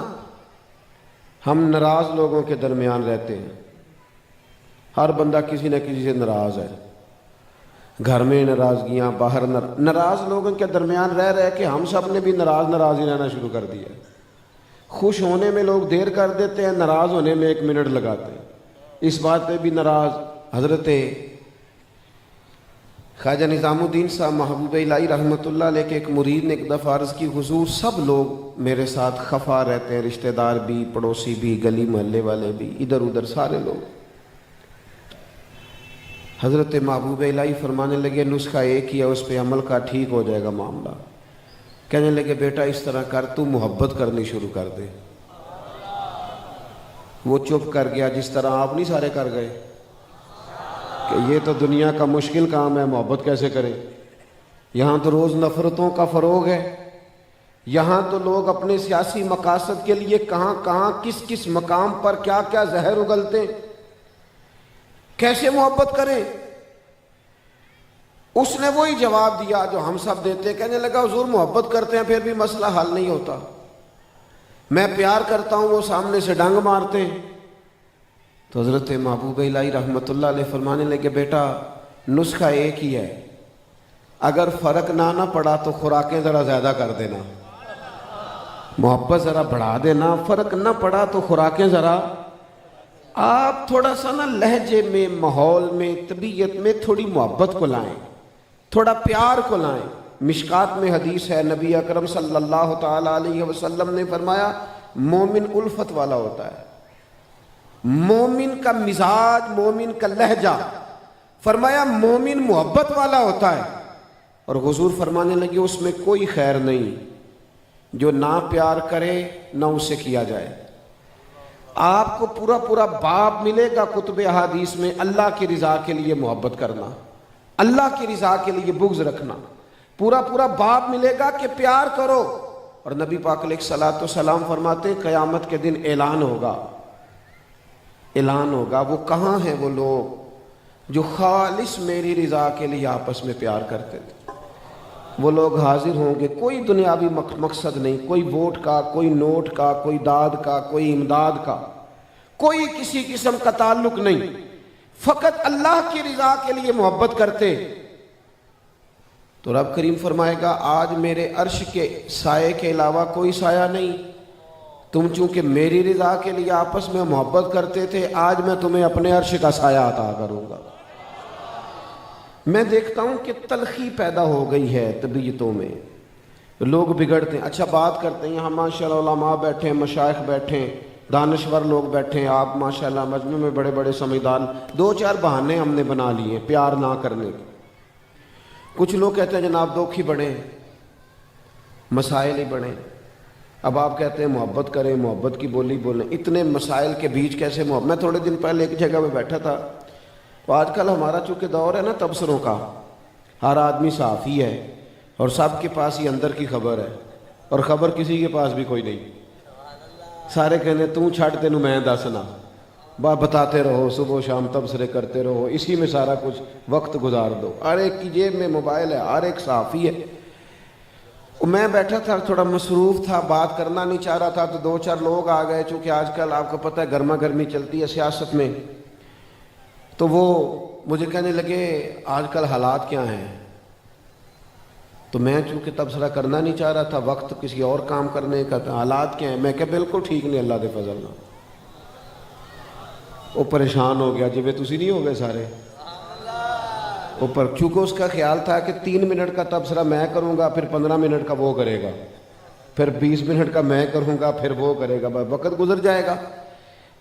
A: ہم ناراض لوگوں کے درمیان رہتے ہیں، ہر بندہ کسی نہ کسی سے ناراض ہے، گھر میں ناراضگیاں، باہر ناراض لوگوں کے درمیان رہ رہے کہ ہم سب نے بھی ناراض ہی رہنا شروع کر دیا۔ خوش ہونے میں لوگ دیر کر دیتے ہیں، ناراض ہونے میں 1 منٹ لگاتے ہیں۔ اس بات پہ بھی ناراض حضرت خواجہ نظام الدین صاحب محبوب الہی رحمۃ اللہ علیہ کے ایک مرید نے ایک دفعہ عرض کی، حضور سب لوگ میرے ساتھ خفا رہتے ہیں، رشتہ دار بھی، پڑوسی بھی، گلی محلے والے بھی، ادھر ادھر سارے لوگ۔ حضرت محبوب الہی فرمانے لگے نسخہ ایک ہی ہے، اس پہ عمل کا، ٹھیک ہو جائے گا معاملہ۔ کہنے لگے بیٹا اس طرح کر، تو محبت کرنی شروع کر دے۔ وہ چپ کر گیا، جس طرح آپ نہیں سارے کر گئے کہ یہ تو دنیا کا مشکل کام ہے، محبت کیسے کریں؟ یہاں تو روز نفرتوں کا فروغ ہے، یہاں تو لوگ اپنے سیاسی مقاصد کے لیے کہاں کہاں کس کس مقام پر کیا کیا زہر اگلتے ہیں، کیسے محبت کریں؟ اس نے وہی جواب دیا جو ہم سب دیتے ہیں، کہنے لگا حضور محبت کرتے ہیں پھر بھی مسئلہ حل نہیں ہوتا، میں پیار کرتا ہوں وہ سامنے سے ڈنگ مارتے ہیں۔ تو حضرت محبوب الہی رحمۃ اللہ علیہ فرمانے لگے بیٹا نسخہ ایک ہی ہے، اگر فرق نہ پڑا تو خوراکیں ذرا زیادہ کر دینا، محبت ذرا بڑھا دینا، فرق نہ پڑا تو خوراکیں ذرا، آپ تھوڑا سا نا لہجے میں، ماحول میں، طبیعت میں تھوڑی محبت کو لائیں، تھوڑا پیار کو لائیں۔ مشکات میں حدیث ہے، نبی اکرم صلی اللہ تعالی علیہ وسلم نے فرمایا مومن الفت والا ہوتا ہے، مومن کا مزاج، مومن کا لہجہ، فرمایا مومن محبت والا ہوتا ہے۔ اور حضور فرمانے لگے اس میں کوئی خیر نہیں جو نہ پیار کرے نہ اسے کیا جائے۔ آپ کو پورا باب ملے گا کتب احادیث میں، اللہ کی رضا کے لیے محبت کرنا، اللہ کی رضا کے لیے بغض رکھنا، پورا باب ملے گا کہ پیار کرو۔ اور نبی پاک علیہ الصلوۃ والسلام فرماتے ہیں قیامت کے دن اعلان ہوگا، وہ کہاں ہیں وہ لوگ جو خالص میری رضا کے لیے آپس میں پیار کرتے تھے؟ وہ لوگ حاضر ہوں گے، کوئی دنیاوی مقصد نہیں، کوئی ووٹ کا، کوئی نوٹ کا، کوئی داد کا، کوئی امداد کا، کوئی کسی قسم کا تعلق نہیں، فقط اللہ کی رضا کے لیے محبت کرتے۔ تو رب کریم فرمائے گا آج میرے عرش کے سائے کے علاوہ کوئی سایہ نہیں، تم چونکہ میری رضا کے لیے آپس میں محبت کرتے تھے، آج میں تمہیں اپنے عرش کا سایہ عطا کروں گا۔ میں دیکھتا ہوں کہ تلخی پیدا ہو گئی ہے طبیعتوں میں، لوگ بگڑتے ہیں۔ اچھا بات کرتے ہیں، یہاں ماشاءاللہ علماء بیٹھے ہیں، مشائخ بیٹھے ہیں، دانشور لوگ بیٹھے ہیں، آپ ماشاءاللہ مجمع میں بڑے بڑے سمجھدار، 2-4 بہانے ہم نے بنا لیے ہیں پیار نہ کرنے کے۔ کچھ لوگ کہتے ہیں جناب دکھ ہی بڑھیں، مسائل ہی بڑھیں، اب آپ کہتے ہیں محبت کریں، محبت کی بولی بولیں، اتنے مسائل کے بیچ کیسے محبت؟ میں تھوڑے دن پہلے ایک جگہ پہ بیٹھا تھا، تو آج کل ہمارا چونکہ دور ہے نا تبصروں کا، ہر آدمی صحافی ہے اور سب کے پاس ہی اندر کی خبر ہے، اور خبر کسی کے پاس بھی کوئی نہیں، سارے کہنے تو چھڑ تینوں میں دسنا، بتاتے رہو، صبح و شام تبصرے کرتے رہو، اسی میں سارا کچھ وقت گزار دو، ہر ایک کی جیب میں موبائل ہے، ہر ایک صحافی ہے۔ میں بیٹھا تھا، تھوڑا مصروف تھا، بات کرنا نہیں چاہ رہا تھا، تو 2-4 لوگ آ گئے، چونکہ آج کل آپ کو پتہ ہے گرما گرمی چلتی ہے سیاست میں، تو وہ مجھے کہنے لگے آج کل حالات کیا ہیں؟ تو میں چونکہ تبصرہ کرنا نہیں چاہ رہا تھا، وقت کسی اور کام کرنے کا تھا، حالات کیا ہیں؟ میں کہا بالکل ٹھیک نہیں اللہ دے فضل نہ۔ وہ پریشان ہو گیا، جی تسی نہیں ہو گئے سارے؟ اوپر، چونکہ اس کا خیال تھا کہ 3 منٹ کا تبصرہ میں کروں گا، پھر 15 منٹ کا وہ کرے گا، پھر 20 منٹ کا میں کروں گا، پھر وہ کرے گا، وقت گزر جائے گا۔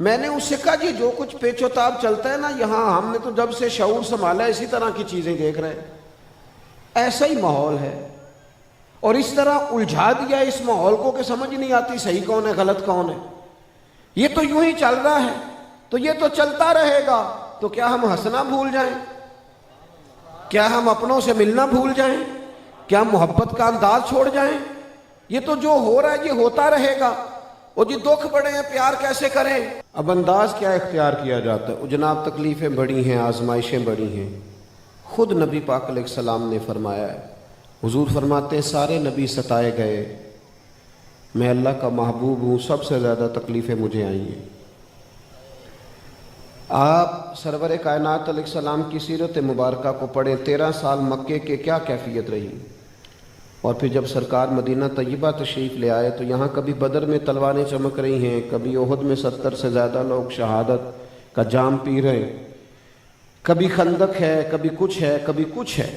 A: میں نے اس سے کہا جی جو کچھ پیچ و تاب چلتا ہے نا یہاں، ہم نے تو جب سے شعور سنبھالا اسی طرح کی چیزیں دیکھ رہے ہیں، ایسا ہی ماحول ہے، اور اس طرح الجھا دیا اس ماحول کو کہ سمجھ نہیں آتی صحیح کون ہے غلط کون ہے۔ یہ تو یوں ہی چل رہا ہے، تو یہ تو چلتا رہے گا، تو کیا ہم ہنسنا بھول جائیں؟ کیا ہم اپنوں سے ملنا بھول جائیں؟ کیا محبت کا انداز چھوڑ جائیں؟ یہ تو جو ہو رہا ہے یہ ہوتا رہے گا، اور جی دکھ بڑے ہیں پیار کیسے کریں؟ اب انداز کیا اختیار کیا جاتا ہے؟ جناب تکلیفیں بڑی ہیں، آزمائشیں بڑی ہیں، خود نبی پاک علیہ السلام نے فرمایا ہے، حضور فرماتے ہیں سارے نبی ستائے گئے، میں اللہ کا محبوب ہوں، سب سے زیادہ تکلیفیں مجھے آئی ہیں۔ آپ سرور کائنات علیہ السلام کی سیرت مبارکہ کو پڑھیں، 13 سال مکے کے کیا کیفیت رہی، اور پھر جب سرکار مدینہ طیبہ تشریف لے آئے تو یہاں کبھی بدر میں تلواریں چمک رہی ہیں، کبھی احد میں 70 سے زیادہ لوگ شہادت کا جام پی رہے ہیں، کبھی خندق ہے، کبھی کچھ ہے، کبھی کچھ ہے،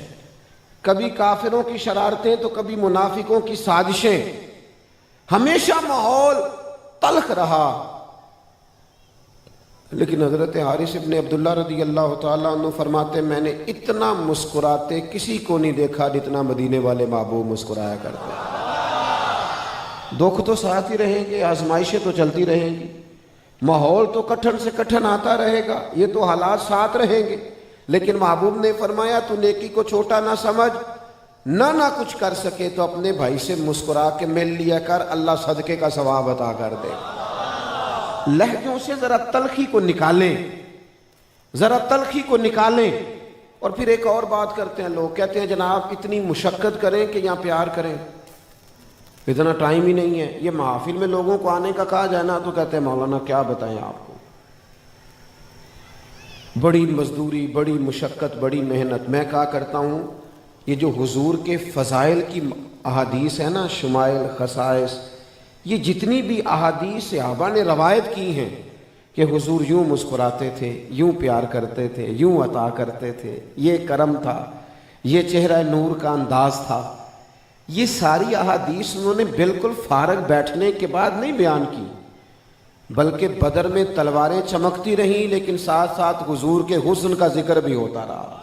A: کبھی کافروں کی شرارتیں تو کبھی منافقوں کی سازشیں، ہمیشہ ماحول تلخ رہا۔ لیکن حضرت حارث ابن عبداللہ رضی اللہ تعالیٰ عنہ فرماتے میں نے اتنا مسکراتے کسی کو نہیں دیکھا جتنا مدینے والے محبوب مسکرایا کرتے۔ دکھ تو ساتھ ہی رہیں گے، آزمائشیں تو چلتی رہیں گی، ماحول تو کٹھن سے کٹھن آتا رہے گا، یہ تو حالات ساتھ رہیں گے، لیکن محبوب نے فرمایا تو نیکی کو چھوٹا نہ سمجھ، نہ کچھ کر سکے تو اپنے بھائی سے مسکرا کے مل لیا کر، اللہ صدقے کا ثواب عطا کر دے۔ لہجوں سے ذرا تلخی کو نکالیں، ذرا تلخی کو نکالیں۔ اور پھر ایک اور بات کرتے ہیں لوگ، کہتے ہیں جناب اتنی مشقت کریں کہ یہاں پیار کریں، اتنا ٹائم ہی نہیں ہے۔ یہ محافل میں لوگوں کو آنے کا کہا جائے نا تو کہتے ہیں مولانا کیا بتائیں آپ کو، بڑی مزدوری، بڑی مشقت، بڑی محنت۔ میں کہا کرتا ہوں یہ جو حضور کے فضائل کی احادیث ہے نا، شمائل، خصائص، یہ جتنی بھی احادیث صحابہ نے روایت کی ہیں کہ حضور یوں مسکراتے تھے، یوں پیار کرتے تھے، یوں عطا کرتے تھے، یہ کرم تھا، یہ چہرہ نور کا انداز تھا، یہ ساری احادیث انہوں نے بالکل فارغ بیٹھنے کے بعد نہیں بیان کی، بلکہ بدر میں تلواریں چمکتی رہیں لیکن ساتھ ساتھ حضور کے حسن کا ذکر بھی ہوتا رہا۔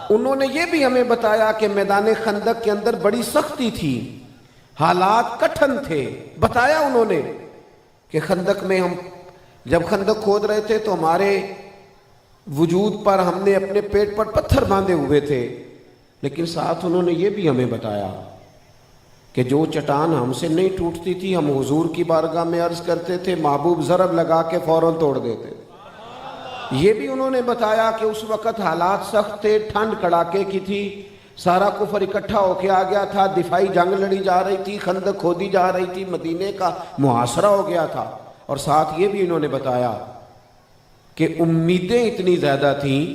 A: انہوں نے یہ بھی ہمیں بتایا کہ میدان خندق کے اندر بڑی سختی تھی، حالات کٹھن تھے، بتایا انہوں نے کہ خندق میں ہم جب خندق کھود رہے تھے تو ہمارے وجود پر ہم نے اپنے پیٹ پر پتھر باندھے ہوئے تھے، لیکن ساتھ انہوں نے یہ بھی ہمیں بتایا کہ جو چٹان ہم سے نہیں ٹوٹتی تھی ہم حضور کی بارگاہ میں عرض کرتے تھے، محبوب ضرب لگا کے فوراً توڑ دیتے۔ یہ بھی انہوں نے بتایا کہ اس وقت حالات سخت تھے، ٹھنڈ کڑاکے کی تھی، سارا کفر اکٹھا ہو کے آ گیا تھا، دفاعی جنگ لڑی جا رہی تھی، خندق کھودی جا رہی تھی، مدینے کا محاصرہ ہو گیا تھا۔ اور ساتھ یہ بھی انہوں نے بتایا کہ امیدیں اتنی زیادہ تھیں،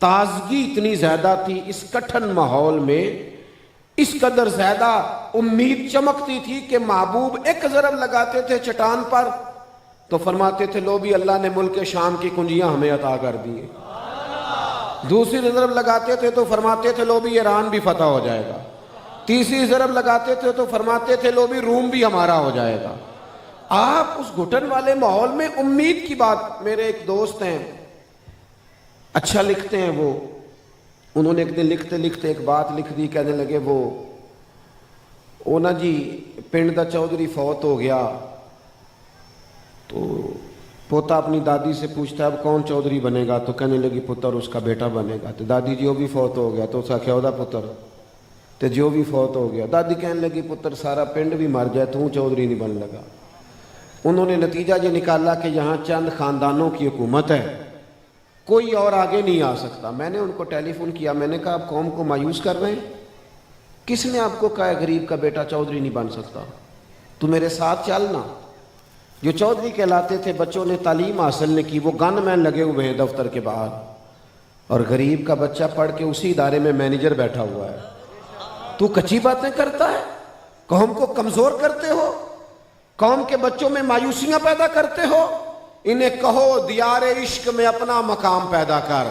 A: تازگی اتنی زیادہ تھی اس کٹھن ماحول میں، اس قدر زیادہ امید چمکتی تھی کہ محبوب ایک ضرب لگاتے تھے چٹان پر تو فرماتے تھے لو بھی اللہ نے ملک شام کی کنجیاں ہمیں عطا کر دی، دوسری ضرب لگاتے تھے تو فرماتے تھے لو بھی ایران بھی فتح ہو جائے گا، تیسری ضرب لگاتے تھے تو فرماتے تھے لو بھی روم بھی ہمارا ہو جائے گا۔ آپ اس گھٹن والے ماحول میں امید کی بات، میرے ایک دوست ہیں اچھا لکھتے ہیں، انہوں نے ایک دن لکھتے لکھتے ایک بات لکھ دی، کہنے لگے وہ نا جی پنڈ دا چودھری فوت ہو گیا تو پوتا اپنی دادی سے پوچھتا ہے اب کون چودھری بنے گا، تو کہنے لگی پتر اس کا بیٹا بنے گا، تو دادی جی وہ بھی فوت ہو گیا تو اس کا کہودا پتر، تو جو بھی فوت ہو گیا، دادی کہنے لگی پتر سارا پنڈ بھی مر جائے تو چودھری نہیں بن لگا۔ انہوں نے نتیجہ یہ نکالا کہ یہاں چند خاندانوں کی حکومت ہے، کوئی اور آگے نہیں آ سکتا۔ میں نے ان کو ٹیلی فون کیا، میں نے کہا آپ قوم کو مایوس کر رہے ہیں، کس نے آپ کو کہا ہے غریب کا بیٹا چودھری نہیں بن سکتا؟ تو میرے ساتھ چلنا۔ جو چودھری کہلاتے تھے بچوں نے تعلیم حاصل نہیں کی، وہ گن مین لگے ہوئے ہیں دفتر کے باہر، اور غریب کا بچہ پڑھ کے اسی ادارے میں مینیجر بیٹھا ہوا ہے۔ تو کچی باتیں کرتا ہے، قوم کو کمزور کرتے ہو، قوم کے بچوں میں مایوسیاں پیدا کرتے ہو، انہیں کہو دیار عشق میں اپنا مقام پیدا کر۔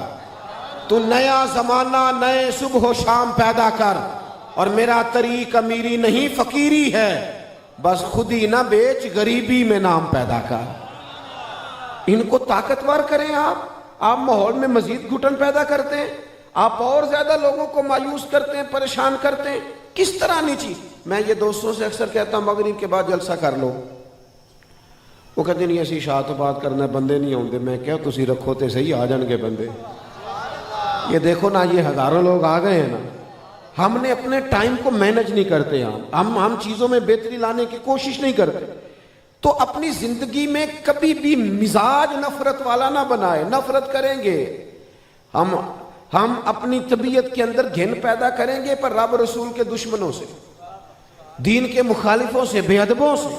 A: تو نیا زمانہ نئے صبح و شام پیدا کر، اور میرا طریق امیری نہیں فقیری ہے، بس خود ہی نہ بیچ غریبی میں نام پیدا کر۔ ان کو طاقتور کریں آپ ماحول میں مزید گھٹن پیدا کرتے ہیں، آپ اور زیادہ لوگوں کو مایوس کرتے ہیں، پریشان کرتے ہیں۔ کس طرح نیچی؟ میں یہ دوستوں سے اکثر کہتا ہوں مغرب کے بعد جلسہ کر لو، وہ کہتے ہیں نہیں اسی شاہ تو بات کرنا، بندے نہیں ہوندے۔ میں کہا تسی رکھو تے صحیح، آ جان گے بندے۔ یہ دیکھو نا، یہ ہزاروں لوگ آ گئے ہیں نا، ہم نے اپنے ٹائم کو مینج نہیں کرتے، ہم چیزوں میں بہتری لانے کی کوشش نہیں کرتے۔ تو اپنی زندگی میں کبھی بھی مزاج نفرت والا نہ بنائے۔ نفرت کریں گے ہم اپنی طبیعت کے اندر گھن پیدا کریں گے، پر رب رسول کے دشمنوں سے، دین کے مخالفوں سے، بے ادبوں سے۔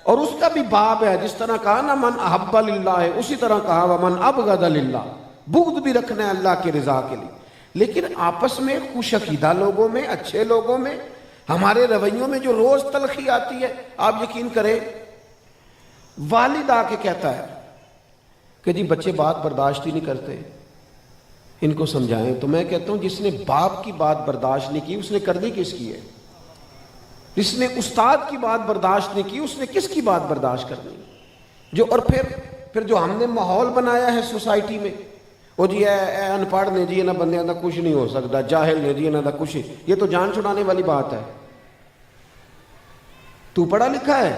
A: اور اس کا بھی باب ہے، جس طرح کہا نا من احب للہ، اسی طرح کہا ومن ابغض للہ، بغض بھی رکھنا ہے اللہ کی رضا کے لیے۔ لیکن آپس میں خوش عقیدہ لوگوں میں، اچھے لوگوں میں، ہمارے رویوں میں جو روز تلخی آتی ہے، آپ یقین کریں، والد آ کے کہتا ہے کہ جی بچے بات برداشت ہی نہیں کرتے، ان کو سمجھائیں۔ تو میں کہتا ہوں جس نے باپ کی بات برداشت نہیں کی، اس نے کرنی کس کی ہے؟ جس نے استاد کی بات برداشت نہیں کی، اس نے کس کی بات برداشت کرنی؟ جو اور پھر جو ہم نے ماحول بنایا ہے سوسائٹی میں، وہ جی اے ان پڑھ نے جی انہاں بندیاں دا کچھ نہیں ہو سکتا، جاہل نے جی انہاں دا کچھ، یہ تو جان چھڑانے والی بات ہے۔ تو پڑھا لکھا ہے،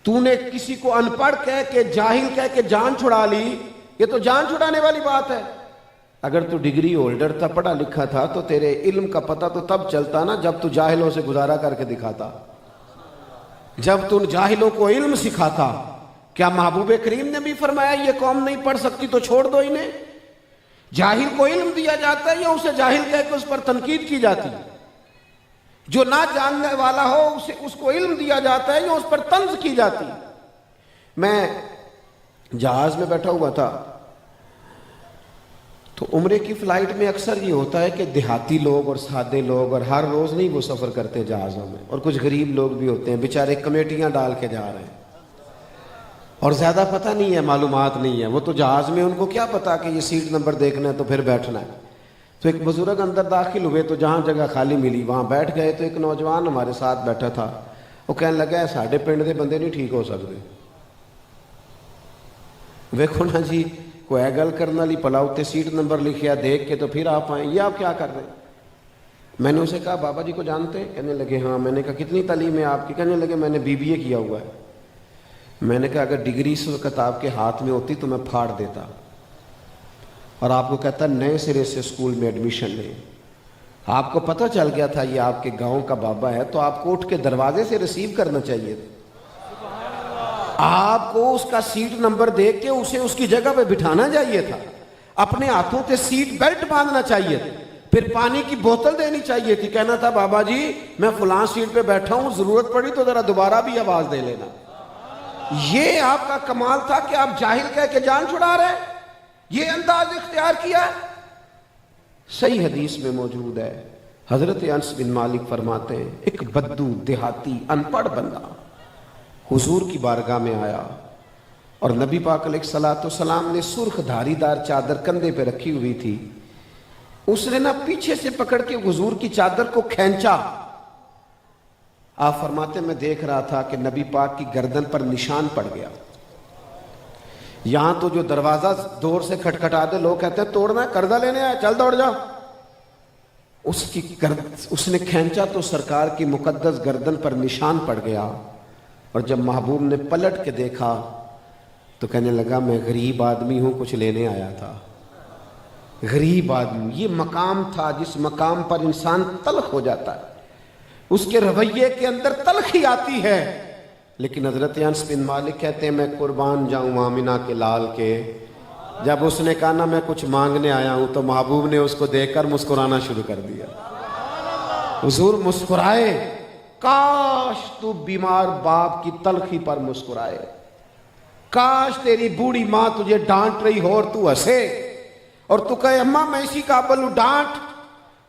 A: تو نے کسی کو ان پڑھ کہہ کے، جاہل کہہ کے جان چھڑا لی، یہ تو جان چھڑانے والی بات ہے۔ اگر تو ڈگری ہولڈر تھا، پڑھا لکھا تھا، تو تیرے علم کا پتہ تو تب چلتا نا جب تو جاہلوں سے گزارا کر کے دکھاتا، جب تو جاہلوں کو علم سکھاتا۔ کیا محبوب کریم نے بھی فرمایا یہ قوم نہیں پڑھ سکتی تو چھوڑ دو انہیں؟ جاہل کو علم دیا جاتا ہے یا اسے جاہل کہہ کے اس پر تنقید کی جاتی ہے؟ جو نہ جاننے والا ہو اس کو علم دیا جاتا ہے یا اس پر طنز کی جاتی ہے؟ میں جہاز میں بیٹھا ہوا تھا تو عمرے کی فلائٹ میں اکثر یہ ہوتا ہے کہ دیہاتی لوگ اور سادے لوگ، اور ہر روز نہیں وہ سفر کرتے جہازوں میں، اور کچھ غریب لوگ بھی ہوتے ہیں بیچارے کمیٹیاں ڈال کے جا رہے ہیں اور زیادہ پتہ نہیں ہے، معلومات نہیں ہے، وہ تو جہاز میں ان کو کیا پتا کہ یہ سیٹ نمبر دیکھنا ہے تو پھر بیٹھنا ہے۔ تو ایک بزرگ اندر داخل ہوئے تو جہاں جگہ خالی ملی وہاں بیٹھ گئے، تو ایک نوجوان ہمارے ساتھ بیٹھا تھا، وہ کہنے لگا ہے ساڑھے پنڈ دے بندے نہیں ٹھیک ہو سکتے۔ ویکھو نا جی، کوئی گل کرنے والی پلا اتنے سیٹ نمبر لکھیا دیکھ کے تو پھر آپ آئیں، یہ آپ کیا کر رہے ہیں؟ میں نے اسے کہا بابا جی کو جانتے ہیں؟ کہنے لگے ہاں۔ میں نے کہا کتنی تعلیم ہے آپ کی؟ کہنے لگے میں نے BBA کیا ہوا ہے۔ میں نے کہا اگر ڈگری اس وقت آپ کے ہاتھ میں ہوتی تو میں پھاڑ دیتا، اور آپ کو کہتا نئے سرے سے اسکول میں ایڈمیشن لیں۔ آپ کو پتہ چل گیا تھا یہ آپ کے گاؤں کا بابا ہے، تو آپ کو اٹھ کے دروازے سے ریسیو کرنا چاہیے تھا، آپ کو اس کا سیٹ نمبر دیکھ کے اسے اس کی جگہ پہ بٹھانا چاہیے تھا، اپنے ہاتھوں سے سیٹ بیلٹ باندھنا چاہیے تھا، پھر پانی کی بوتل دینی چاہیے تھی، کہنا تھا بابا جی میں فلاں سیٹ پہ بیٹھا ہوں، ضرورت پڑی تو ذرا دوبارہ بھی آواز دے لینا۔ یہ آپ کا کمال تھا کہ آپ جاہل کہہ کے جان چھڑا رہے، یہ انداز اختیار کیا۔ صحیح حدیث میں موجود ہے، حضرت انس بن مالک فرماتے ہیں ایک بدو دیہاتی ان پڑھ بندہ حضور کی بارگاہ میں آیا، اور نبی پاک علیہ الصلوۃ والسلام نے سرخ دھاری دار چادر کندھے پہ رکھی ہوئی تھی، اس نے نا پیچھے سے پکڑ کے حضور کی چادر کو کھینچا۔ آپ فرماتے میں دیکھ رہا تھا کہ نبی پاک کی گردن پر نشان پڑ گیا۔ یہاں تو جو دروازہ دور سے کھٹکھٹا دے لوگ کہتے ہیں توڑنا ہے، قرضہ لینے آیا، چل دوڑ جا۔ اس نے کھینچا تو سرکار کی مقدس گردن پر نشان پڑ گیا، اور جب محبوب نے پلٹ کے دیکھا تو کہنے لگا میں غریب آدمی ہوں، کچھ لینے آیا تھا۔ غریب آدمی، یہ مقام تھا جس مقام پر انسان تلخ ہو جاتا ہے، اس کے رویے کے اندر تلخی آتی ہے۔ لیکن حضرت انس بن مالک کہتے ہیں میں قربان جاؤں آمینہ کے لال کے، جب اس نے کہا نا میں کچھ مانگنے آیا ہوں، تو محبوب نے اس کو دیکھ کر مسکرانا شروع کر دیا۔ حضور مسکرائے، کاش تو بیمار باپ کی تلخی پر مسکرائے، کاش تیری بوڑھی ماں تجھے ڈانٹ رہی ہو اور تو ہنسے اور تو کہے اماں میں اسی قابل ہوں ڈانٹ،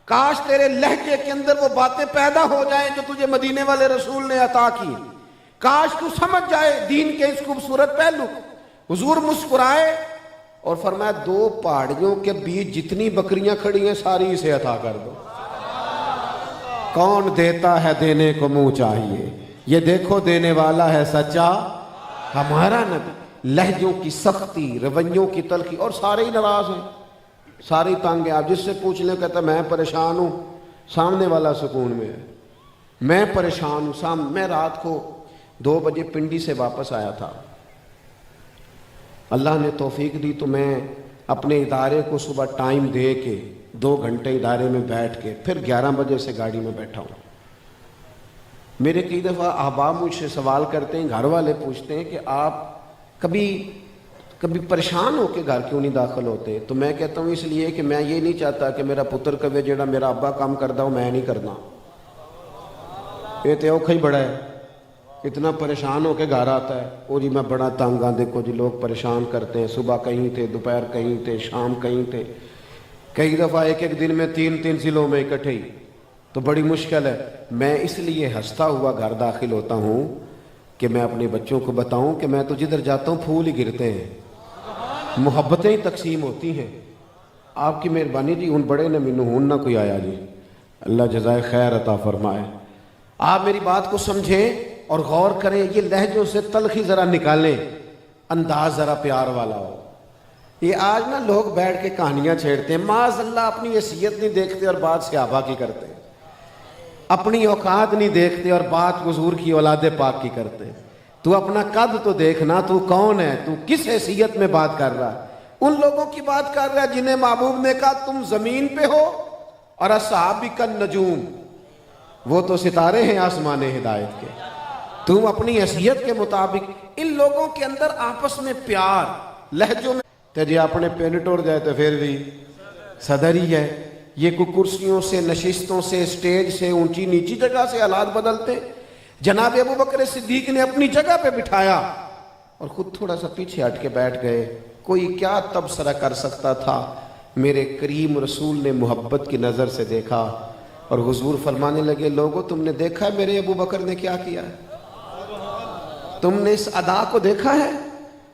A: کاش تیرے لہجے کے اندر وہ باتیں پیدا ہو جائیں جو تجھے مدینے والے رسول نے عطا کی، کاش تو سمجھ جائے دین کے اس خوبصورت پہلو۔ حضور مسکرائے، اور فرمایا 2 پہاڑیوں کے بیچ جتنی بکریاں کھڑی ہیں ساری اسے عطا کر دو۔ کون دیتا ہے دینے کو منہ چاہیے، یہ دیکھو دینے والا ہے سچا ہمارا نبی۔ لہجوں کی سختی، رویوں کی تلخی، اور سارے ہی ناراض ہیں، سارے ہی تنگ ہیں۔ آپ جس سے پوچھ لیں کہتا میں پریشان ہوں، سامنے والا سکون میں ہے۔ میں پریشان ہوں، میں رات کو 2 بجے پنڈی سے واپس آیا تھا، اللہ نے توفیق دی تو میں اپنے ادارے کو صبح ٹائم دے کے 2 گھنٹے ادارے میں بیٹھ کے پھر 11 بجے سے گاڑی میں بیٹھا ہوں۔ میرے کئی دفعہ احباب مجھ سے سوال کرتے ہیں، گھر والے پوچھتے ہیں کہ آپ کبھی پریشان ہو کے گھر کیوں نہیں داخل ہوتے؟ تو میں کہتا ہوں اس لیے کہ میں یہ نہیں چاہتا کہ میرا پتر کہے جڑا میرا ابا کام کردا ہوں میں نہیں کرنا۔ یہ تو اوکھا ہی بڑا ہے، اتنا پریشان ہو کے گھر آتا ہے، اور جی میں بڑا تنگ ہاں، دیکھو جی لوگ پریشان کرتے ہیں، صبح کہیں تھے، دوپہر کہیں تھے، شام کہیں تھے، کئی دفعہ ایک دن میں 3 ضلعوں میں اکٹھے ہی، تو بڑی مشکل ہے۔ میں اس لیے ہنستا ہوا گھر داخل ہوتا ہوں کہ میں اپنے بچوں کو بتاؤں کہ میں تو جدھر جاتا ہوں پھول ہی گرتے ہیں، محبتیں ہی تقسیم ہوتی ہیں۔ آپ کی مہربانی جی، ہن بڑے نے مینوں ہن نہ کوئی آیا جی، اللہ جزائے خیر عطا فرمائے۔ آپ میری بات کو سمجھیں اور غور کریں، یہ لہجوں سے تلخی ذرا نکالیں، انداز ذرا پیار والا ہو۔ یہ آج نا لوگ بیٹھ کے کہانیاں چھیڑتے ہیں، معاذ اللہ اپنی حیثیت نہیں دیکھتے اور بات صحابہ کی کرتے ہیں، اپنی اوقات نہیں دیکھتے اور بات حضور کی اولاد پاک کی کرتے۔ تو اپنا قد تو دیکھنا، تو کون ہے، تو کس حیثیت میں بات کر رہا ہے؟ ان لوگوں کی بات کر رہا ہے جنہیں محبوب نے کہا تم زمین پہ ہو اور اصحابک النجوم، وہ تو ستارے ہیں آسمان ہدایت کے، تم اپنی حیثیت کے مطابق۔ ان لوگوں کے اندر آپس میں پیار، لہجوں میں تے جی اپنے پنڈ ٹر جائے تو پھر بھی صدر ہی ہے۔ یہ کوئی کرسیوں سے، نشستوں سے، سٹیج سے، اونچی نیچی جگہ سے حالات بدلتے۔ جناب ابو بکر صدیق نے اپنی جگہ پہ بٹھایا اور خود تھوڑا سا پیچھے ہٹ کے بیٹھ گئے۔ کوئی کیا تبصرہ کر سکتا تھا؟ میرے کریم رسول نے محبت کی نظر سے دیکھا اور حضور فرمانے لگے لوگو تم نے دیکھا ہے میرے ابو بکر نے کیا کیا ہے؟ تم نے اس ادا کو دیکھا ہے؟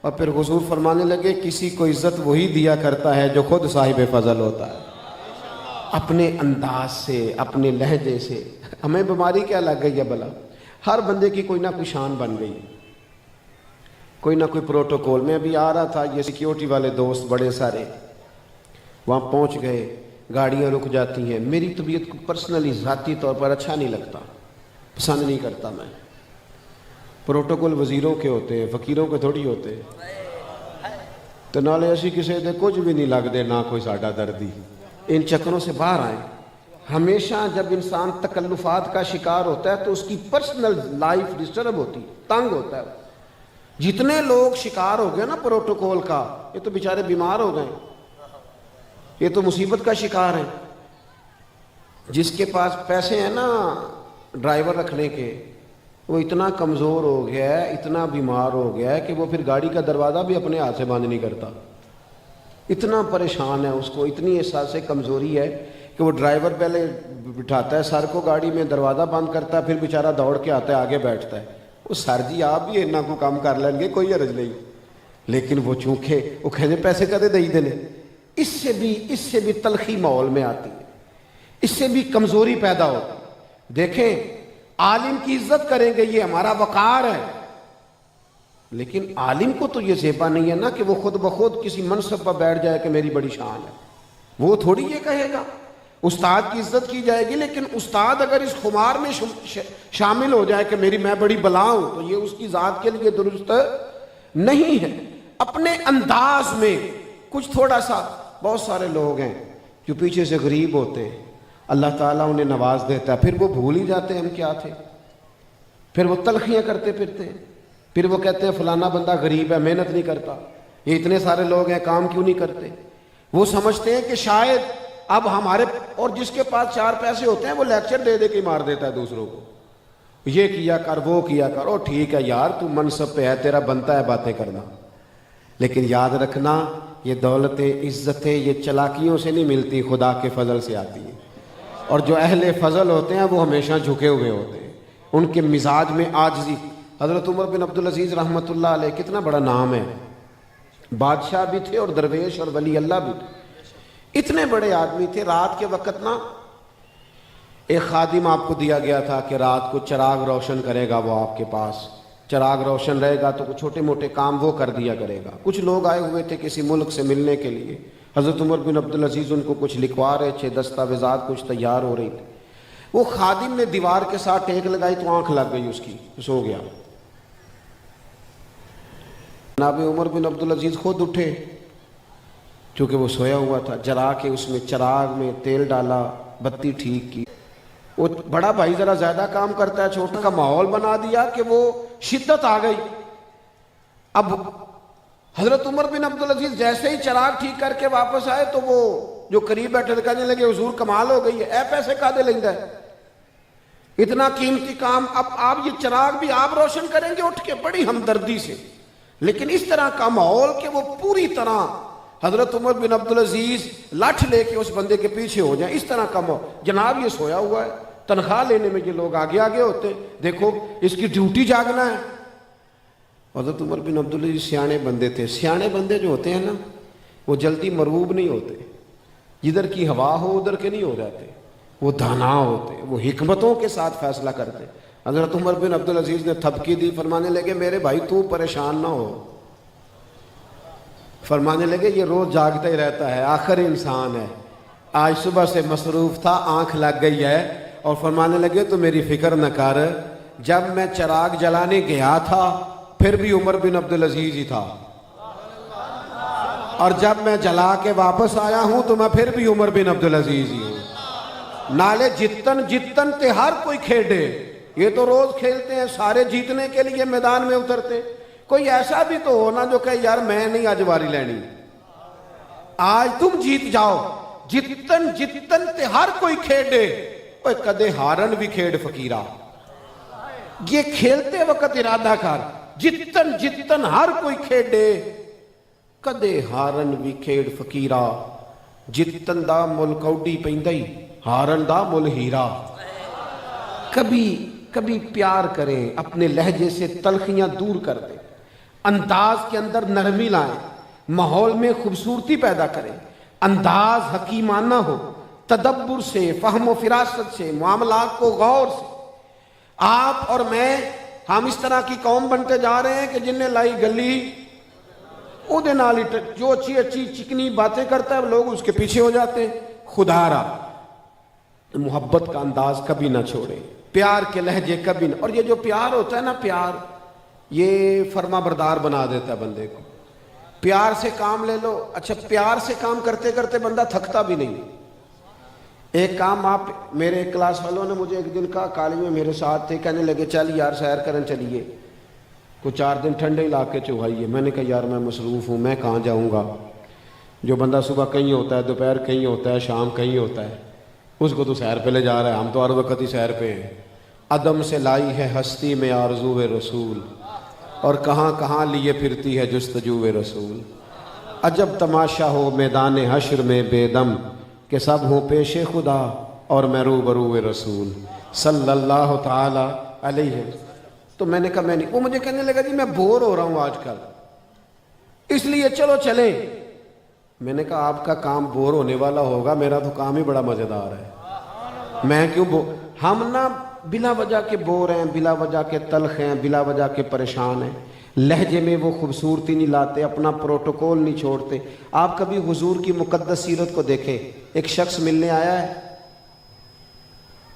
A: اور پھر حضور فرمانے لگے کسی کو عزت وہی دیا کرتا ہے جو خود صاحب فضل ہوتا ہے۔ اپنے انداز سے، اپنے لہجے سے۔ ہمیں بیماری کیا لگ گئی ہے بلا؟ ہر بندے کی کوئی نہ کوئی شان بن گئی، کوئی نہ کوئی پروٹوکول۔ میں ابھی آ رہا تھا، یہ سیکیورٹی والے دوست بڑے سارے وہاں پہنچ گئے، گاڑیاں رک جاتی ہیں۔ میری طبیعت کو پرسنلی ذاتی طور پر اچھا نہیں لگتا، پسند نہیں کرتا میں۔ پروٹوکول وزیروں کے ہوتے ہیں، فقیروں کے تھوڑی ہوتے ہیں۔ تو نالے اسی کسی دے کچھ بھی نہیں لگتے، نہ کوئی ساڈا دردی۔ ان چکروں سے باہر آئیں۔ ہمیشہ جب انسان تکلفات کا شکار ہوتا ہے تو اس کی پرسنل لائف ڈسٹرب ہوتی ہے، تنگ ہوتا ہے۔ جتنے لوگ شکار ہو گئے نا پروٹوکول کا، یہ تو بیچارے بیمار ہو گئے، یہ تو مصیبت کا شکار ہیں۔ جس کے پاس پیسے ہیں نا ڈرائیور رکھنے کے، وہ اتنا کمزور ہو گیا ہے، اتنا بیمار ہو گیا ہے کہ وہ پھر گاڑی کا دروازہ بھی اپنے ہاتھ سے بند نہیں کرتا، اتنا پریشان ہے اس کو، اتنی احساس کمزوری ہے کہ وہ ڈرائیور پہلے بٹھاتا ہے سر کو گاڑی میں، دروازہ بند کرتا ہے، پھر بیچارہ دوڑ کے آتا ہے آگے بیٹھتا ہے۔ وہ سر جی آپ بھی اتنا کو کام کر لیں گے، کوئی حرج نہیں، لیکن وہ چونکہ وہ کہنے پیسے کدے دے دینے، اس سے بھی تلخی ماحول میں آتی ہے، اس سے بھی کمزوری پیدا ہوتی ہے۔ دیکھیں عالم کی عزت کریں گے، یہ ہمارا وقار ہے، لیکن عالم کو تو یہ زیبا نہیں ہے نا کہ وہ خود بخود کسی منصب پر بیٹھ جائے کہ میری بڑی شان ہے، وہ تھوڑی یہ کہے گا۔ استاد کی عزت کی جائے گی، لیکن استاد اگر اس خمار میں شامل ہو جائے کہ میں بڑی بلا ہوں، تو یہ اس کی ذات کے لیے درست نہیں ہے۔ اپنے انداز میں کچھ تھوڑا سا، بہت سارے لوگ ہیں جو پیچھے سے غریب ہوتے ہیں، اللہ تعالیٰ انہیں نواز دیتا ہے، پھر وہ بھول ہی جاتے ہیں ہم کیا تھے، پھر وہ تلخیاں کرتے پھرتے ہیں، پھر وہ کہتے ہیں فلانا بندہ غریب ہے، محنت نہیں کرتا، یہ اتنے سارے لوگ ہیں کام کیوں نہیں کرتے۔ وہ سمجھتے ہیں کہ شاید اب ہمارے، اور جس کے پاس 4 پیسے ہوتے ہیں وہ لیکچر دے دے کے مار دیتا ہے دوسروں کو، یہ کیا کر، وہ کیا کر، اور ٹھیک ہے یار تو منصب پہ ہے، تیرا بنتا ہے باتیں کرنا، لیکن یاد رکھنا یہ دولتیں، عزتیں یہ چلاکیوں سے نہیں ملتی، خدا کے فضل سے آتی ہیں۔ اور جو اہل فضل ہوتے ہیں وہ ہمیشہ جھکے ہوئے ہوتے ہیں، ان کے مزاج میں عاجزی۔ حضرت عمر بن عبدالعزیز رحمۃ اللہ علیہ، کتنا بڑا نام ہے، بادشاہ بھی تھے اور درویش اور ولی اللہ بھی تھے، اتنے بڑے آدمی تھے۔ رات کے وقت نا ایک خادم آپ کو دیا گیا تھا کہ رات کو چراغ روشن کرے گا، وہ آپ کے پاس چراغ روشن رہے گا تو کچھ چھوٹے موٹے کام وہ کر دیا کرے گا۔ کچھ لوگ آئے ہوئے تھے کسی ملک سے ملنے کے لیے، حضرت عمر بن عبدالعزیز ان کو کچھ لکھوا رہے تھے، دستاویزات کچھ تیار ہو رہی تھی۔ وہ خادم نے دیوار کے ساتھ ٹیک لگائی تو آنکھ لگ گئی اس کی، سو گیا۔ جناب عمر بن عبدالعزیز خود اٹھے چونکہ وہ سویا ہوا تھا، جلا کے اس میں چراغ میں تیل ڈالا، بتی ٹھیک کی۔ وہ بڑا بھائی ذرا زیادہ کام کرتا ہے، چھوٹا کا ماحول بنا دیا کہ وہ شدت آ گئی۔ اب حضرت عمر بن عبدالعزیز جیسے ہی چراغ ٹھیک کر کے واپس آئے تو وہ جو قریب بیٹھے تھے کہنے لگے حضور کمال ہو گئی ہے، اے پیسے کا دے لیندہ ہے، اتنا قیمتی کام اب آپ یہ چراغ بھی آپ روشن کریں گے اٹھ کے، بڑی ہمدردی سے۔ لیکن اس طرح کا ماحول کہ وہ پوری طرح حضرت عمر بن عبدالعزیز لاٹھ لے کے اس بندے کے پیچھے ہو جائیں، اس طرح کا ماحول۔ جناب یہ سویا ہوا ہے، تنخواہ لینے میں یہ لوگ آگے آگے ہوتے، دیکھو اس کی ڈیوٹی جاگنا ہے۔ حضرت عمر بن عبدالعزیز سیانے بندے تھے۔ سیانے بندے جو ہوتے ہیں نا وہ جلدی مرعوب نہیں ہوتے، جدھر کی ہوا ہو ادھر کے نہیں ہو جاتے، وہ دانا ہوتے، وہ حکمتوں کے ساتھ فیصلہ کرتے۔ حضرت عمر بن عبدالعزیز نے تھپکی دی، فرمانے لگے میرے بھائی تو پریشان نہ ہو، فرمانے لگے یہ روز جاگتا ہی رہتا ہے، آخر انسان ہے، آج صبح سے مصروف تھا، آنکھ لگ گئی ہے۔ اور فرمانے لگے تو میری فکر نہ کر، جب میں چراغ جلانے گیا تھا پھر بھی عمر بن عبدالعزیز ہی تھا، اور جب میں جلا کے واپس آیا ہوں تو میں پھر بھی عمر بن عبدالعزیز ہی ہوں۔ نالے جتن جتن تے ہر کوئی کھیڑے، یہ تو روز کھیلتے ہیں، سارے جیتنے کے لیے میدان میں اترتے، کوئی ایسا بھی تو ہونا جو کہ یار میں نہیں آج واری لینی، آج تم جیت جاؤ۔ جتن جتن تے ہر کوئی کھیڑے، اوہ کدے ہارن بھی کھیڑ فقیرہ، یہ کھیلتے وقت ارادہ کر، جتن جتن ہر کوئی کھیڑے، کدے ہارن بھی کھیڑ فقیرہ، جتن دا مل کوڈی پیندائی، ہارن دا مل ہیرا۔ کبھی کبھی پیار کریں، اپنے لہجے سے تلخیاں دور کر دیں، انداز کے اندر نرمی لائیں، ماحول میں خوبصورتی پیدا کریں، انداز حکیمانہ ہو، تدبر سے، فہم و فراست سے، معاملات کو غور سے۔ آپ اور میں، ہم اس طرح کی قوم بنتے جا رہے ہیں کہ جن نے لائی گلی او دے نالی، جو اچھی اچھی چکنی باتیں کرتا ہے لوگ اس کے پیچھے ہو جاتے ہیں۔ خدا را محبت کا انداز کبھی نہ چھوڑے، پیار کے لہجے کبھی نہ، اور یہ جو پیار ہوتا ہے نا، پیار یہ فرما بردار بنا دیتا ہے بندے کو۔ پیار سے کام لے لو، اچھا پیار سے کام کرتے کرتے بندہ تھکتا بھی نہیں۔ ایک کام آپ، میرے ایک کلاس والوں نے مجھے ایک دن کہا، کالج میں میرے ساتھ تھے، کہنے لگے چل یار سیر کرن چلیے، کچھ 4 دن ٹھنڈے علاقے چوہائیے۔ میں نے کہا یار میں مصروف ہوں، میں کہاں جاؤں گا، جو بندہ صبح کہیں ہوتا ہے، دوپہر کہیں ہوتا ہے، شام کہیں ہوتا ہے، اس کو تو سیر پہ لے جا رہا ہے، ہم تو ہر وقت ہی سیر پہ ہیں۔ عدم سے لائی ہے ہستی میں آرزو رسول، اور کہاں کہاں لیے پھرتی ہے جستجو رسول۔ عجب تماشا ہو میدان حشر میں بے دم، کہ سب ہوں پیش خدا اور میں روبرو رسول صلی اللہ تعالی علیہ وسلم۔ تو میں نے کہا میں نہیں، وہ مجھے کہنے لگا جی میں بور ہو رہا ہوں آج کل، اس لیے چلو چلیں۔ میں نے کہا آپ کا کام بور ہونے والا ہوگا، میرا تو کام ہی بڑا مزیدار ہے، میں کیوں ہم نا بلا وجہ کے بور ہیں، بلا وجہ کے تلخ ہیں، بلا وجہ کے پریشان ہیں، لہجے میں وہ خوبصورتی نہیں لاتے، اپنا پروٹوکول نہیں چھوڑتے۔ آپ کبھی حضور کی مقدس سیرت کو دیکھیں، ایک شخص ملنے آیا ہے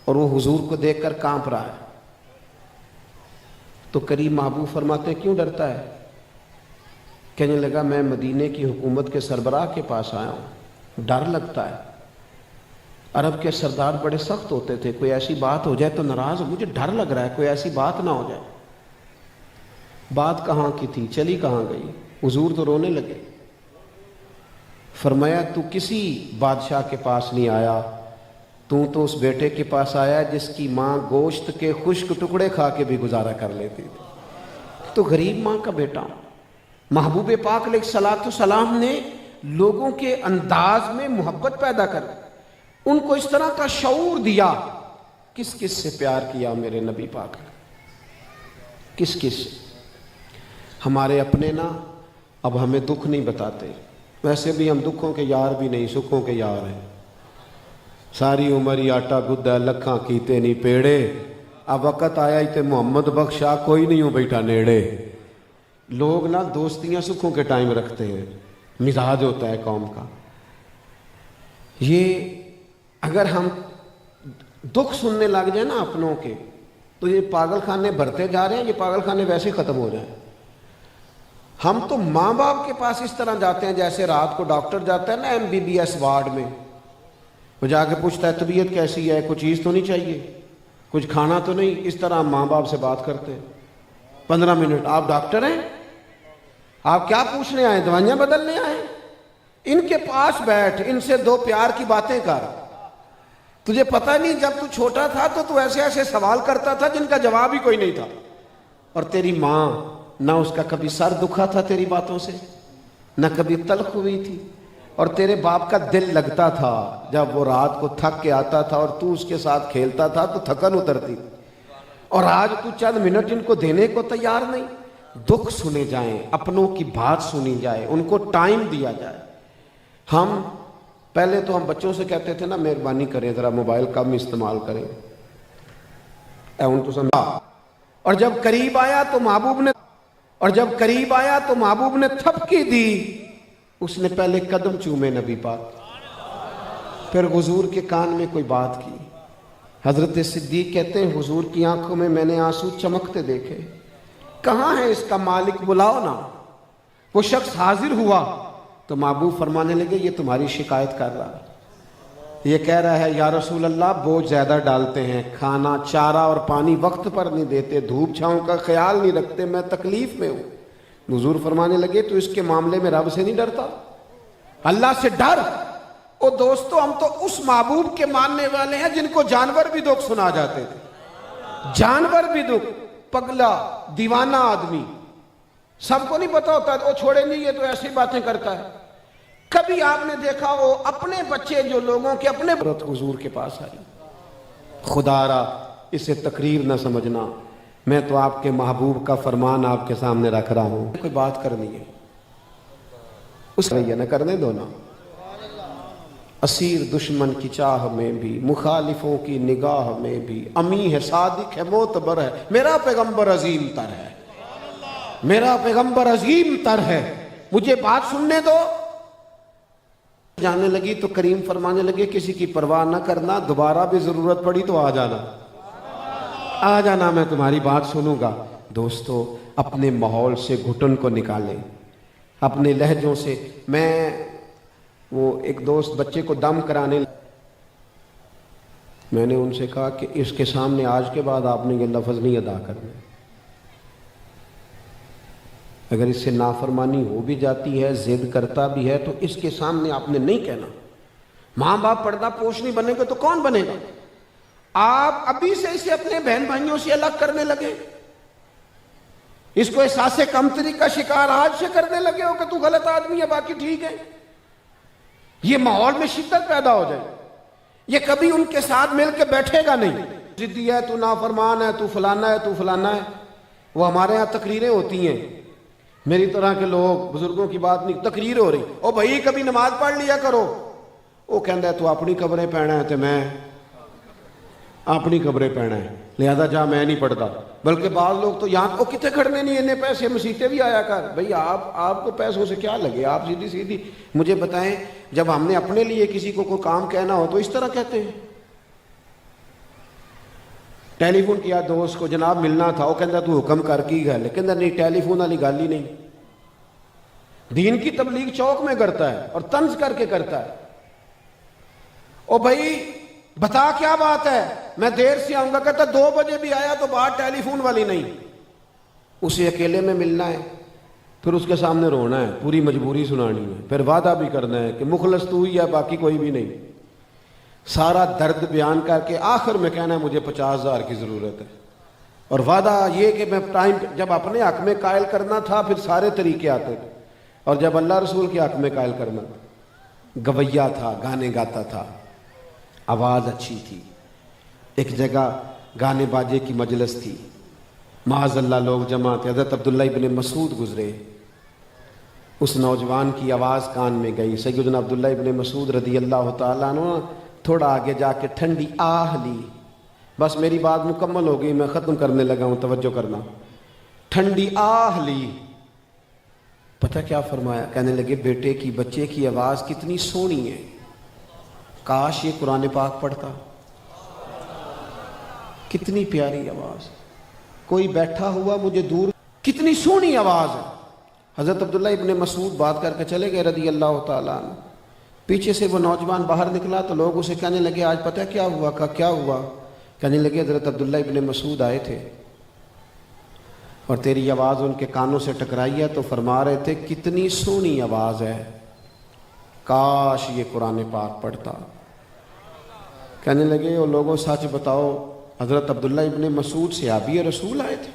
A: اور وہ حضور کو دیکھ کر کانپ رہا ہے، تو قریب محبوب فرماتے ہیں کیوں ڈرتا ہے؟ کہنے لگا میں مدینے کی حکومت کے سربراہ کے پاس آیا ہوں، ڈر لگتا ہے، عرب کے سردار بڑے سخت ہوتے تھے، کوئی ایسی بات ہو جائے تو ناراض ہو، مجھے ڈر لگ رہا ہے کوئی ایسی بات نہ ہو جائے۔ بات کہاں کی تھی، چلی کہاں گئی؟ حضور تو رونے لگے، فرمایا تو کسی بادشاہ کے پاس نہیں آیا، تو اس بیٹے کے پاس آیا جس کی ماں گوشت کے خشک ٹکڑے کھا کے بھی گزارا کر لیتی تھی، تو غریب ماں کا بیٹا۔ محبوب پاک علیہ الصلوۃ والسلام نے لوگوں کے انداز میں محبت پیدا کر، ان کو اس طرح کا شعور دیا۔ کس کس سے پیار کیا میرے نبی پاک، کس کس سے؟ ہمارے اپنے نا اب ہمیں دکھ نہیں بتاتے، ویسے بھی ہم دکھوں کے یار بھی نہیں، سکھوں کے یار ہیں۔ ساری عمر ہی آٹا گدا لکھاں کیتے نہیں پیڑے، اب وقت آیا ہی تے محمد بخشا کوئی نہیں ہو بیٹھا نیڑے۔ لوگ نا دوستیاں سکھوں کے ٹائم رکھتے ہیں، مزاج ہوتا ہے قوم کا۔ یہ اگر ہم دکھ سننے لگ جائیں نا اپنوں کے، تو یہ پاگل خانے بھرتے جا رہے ہیں، یہ پاگل خانے ویسے ختم ہو جائیں۔ ہم تو ماں باپ کے پاس اس طرح جاتے ہیں جیسے رات کو ڈاکٹر جاتا ہے نا MBBS وارڈ میں، وہ جا کے پوچھتا ہے طبیعت کیسی ہے، کچھ چیز تو نہیں چاہیے، کچھ کھانا تو نہیں۔ اس طرح ہم ماں باپ سے بات کرتے ہیں 15 منٹ۔ آپ ڈاکٹر ہیں؟ آپ کیا پوچھنے آئے؟ دوائیاں بدلنے آئے؟ ان کے پاس بیٹھ، ان سے دو پیار کی باتیں کر۔ تجھے پتہ نہیں جب تو چھوٹا تھا تو ایسے ایسے سوال کرتا تھا جن کا جواب ہی کوئی نہیں تھا، اور تیری ماں نہ اس کا کبھی سر دکھا تھا تیری باتوں سے، نہ کبھی تلخ ہوئی تھی، اور تیرے باپ کا دل لگتا تھا جب وہ رات کو تھک کے آتا تھا اور تو اس کے ساتھ کھیلتا تھا تو تھکن اترتی تھی، اور آج تو چند منٹ ان کو دینے کو تیار نہیں۔ دکھ سنے جائیں، اپنوں کی بات سنی جائے، ان کو ٹائم دیا جائے۔ ہم پہلے تو ہم بچوں سے کہتے تھے نا مہربانی کریں ذرا موبائل کم استعمال کریں، اور جب قریب آیا تو محبوب نے تھپکی دی، اس نے پہلے قدم چومے نبی پاک، پھر حضور کے کان میں کوئی بات کی۔ حضرت صدیق کہتے ہیں حضور کی آنکھوں میں میں نے آنسو چمکتے دیکھے، کہاں ہے اس کا مالک، بلاؤ نا۔ وہ شخص حاضر ہوا تو محبوب فرمانے لگے یہ تمہاری شکایت کر رہا ہے، یہ کہہ رہا ہے یا رسول اللہ بوجھ زیادہ ڈالتے ہیں، کھانا چارہ اور پانی وقت پر نہیں دیتے، دھوپ چھاؤں کا خیال نہیں رکھتے، میں تکلیف میں ہوں۔ حضور فرمانے لگے تو اس کے معاملے میں رب سے نہیں ڈرتا؟ اللہ سے ڈر۔ او دوستو ہم تو اس محبوب کے ماننے والے ہیں جن کو جانور بھی دکھ سنا جاتے تھے، جانور بھی دکھ، پگلا دیوانہ آدمی، سب کو نہیں پتا ہوتا وہ چھوڑے نہیں، یہ تو ایسی باتیں کرتا ہے۔ کبھی آپ نے دیکھا وہ اپنے بچے جو لوگوں کے اپنے حضور کے پاس آئی، خدا را اسے تقریر نہ سمجھنا، میں تو آپ کے محبوب کا فرمان آپ کے سامنے رکھ رہا ہوں، کوئی بات کرنی ہے اس رہی نہ کرنے دو نا۔ اسیر دشمن کی چاہ میں بھی، مخالفوں کی نگاہ میں بھی، امی ہے صادق ہے معتبر ہے، میرا پیغمبر عظیم تر ہے، میرا پیغمبر عظیم تر ہے، مجھے بات سننے دو۔ جانے لگی تو کریم فرمانے لگے کسی کی پرواہ نہ کرنا، دوبارہ بھی ضرورت پڑی تو آ جانا، میں تمہاری بات سنوں گا۔ دوستو اپنے ماحول سے گھٹن کو نکالیں، اپنے لہجوں سے۔ میں وہ ایک دوست بچے کو دم کرانے، میں نے ان سے کہا کہ اس کے سامنے آج کے بعد آپ نے یہ لفظ نہیں ادا کرنا، اگر اس سے نافرمانی ہو بھی جاتی ہے، ضد کرتا بھی ہے، تو اس کے سامنے آپ نے نہیں کہنا۔ ماں باپ پردہ پوش نہیں بنے گے تو کون بنے گا؟ آپ ابھی سے اسے اپنے بہن بھائیوں سے الگ کرنے لگے، اس کو احساس کمتری کا شکار آج سے کرنے لگے ہو کہ تو غلط آدمی ہے باقی ٹھیک ہے۔ یہ ماحول میں شدت پیدا ہو جائے، یہ کبھی ان کے ساتھ مل کے بیٹھے گا نہیں۔ ضدی ہے، تو نافرمان ہے، تو فلانا ہے، تو فلانا ہے۔ وہ ہمارے ہاں تقریریں ہوتی ہیں، میری طرح کے لوگ بزرگوں کی بات نہیں، تقریر ہو رہی، او بھائی کبھی نماز پڑھ لیا کرو۔ وہ کہندا ہے تو اپنی قبریں پہنا ہے، تو میں اپنی قبریں پہنا ہے، لہذا جا میں نہیں پڑھتا۔ بلکہ بعض لوگ تو یہاں کو کتنے کھڑنے نہیں، انہیں پیسے مسیطے بھی آیا کر۔ بھئی آپ کو پیسوں سے کیا لگے؟ آپ سیدھی مجھے بتائیں، جب ہم نے اپنے لیے کسی کو کوئی کام کہنا ہو تو اس طرح کہتے ہیں۔ ٹیلی فون کیا دوست کو، جناب ملنا تھا، وہ کہندا تو حکم کر کی گل، کہندا نہیں ٹیلی فون والی گل ہی نہیں۔ دین کی تبلیغ چوک میں کرتا ہے اور طنز کر کے کرتا ہے۔ او بھائی بتا کیا بات ہے، میں دیر سے آؤں گا، کہتا 2 بجے بھی آیا تو بات ٹیلی فون والی نہیں۔ اسے اکیلے میں ملنا ہے، پھر اس کے سامنے رونا ہے، پوری مجبوری سنانی ہے، پھر وعدہ بھی کرنا ہے کہ مخلص تو ہی ہے باقی کوئی بھی نہیں، سارا درد بیان کر کے آخر میں کہنا ہے مجھے 50,000 کی ضرورت ہے، اور وعدہ یہ کہ میں ٹائم جب اپنے حق میں قائل کرنا تھا پھر سارے طریقے آتے تھے، اور جب اللہ رسول کے حق میں قائل کرنا گویا تھا، گانے گاتا تھا، آواز اچھی تھی۔ ایک جگہ گانے باجے کی مجلس تھی، معاذ اللہ لوگ جمع تھے، حضرت عبداللہ ابن مسعود گزرے، اس نوجوان کی آواز کان میں گئی. سیدنا عبداللہ ابن مسعود رضی اللہ تعالیٰ عنہ تھوڑا آگے جا کے ٹھنڈی آہ لی. بس میری بات مکمل ہو گئی, میں ختم کرنے لگا ہوں, توجہ کرنا. ٹھنڈی آہ لی. پتہ کیا فرمایا؟ کہنے لگے بیٹے کی, بچے کی آواز کتنی سونی ہے, کاش یہ قرآن پاک پڑھتا. کتنی پیاری آواز, کوئی بیٹھا ہوا مجھے دور, کتنی سونی آواز ہے. حضرت عبداللہ ابن مسعود بات کر کے چلے گئے رضی اللہ تعالیٰ عنہ. پیچھے سے وہ نوجوان باہر نکلا تو لوگ اسے کہنے لگے آج پتہ کیا ہوا؟ کہا کیا ہوا؟ کہنے لگے حضرت عبداللہ ابن مسعود آئے تھے اور تیری آواز ان کے کانوں سے ٹکرائی ہے تو فرما رہے تھے کتنی سونی آواز ہے, کاش یہ قرآن پاک پڑھتا. کہنے لگے وہ لوگوں سچ بتاؤ, حضرت عبداللہ ابن مسعود صحابی رسول آئے تھے,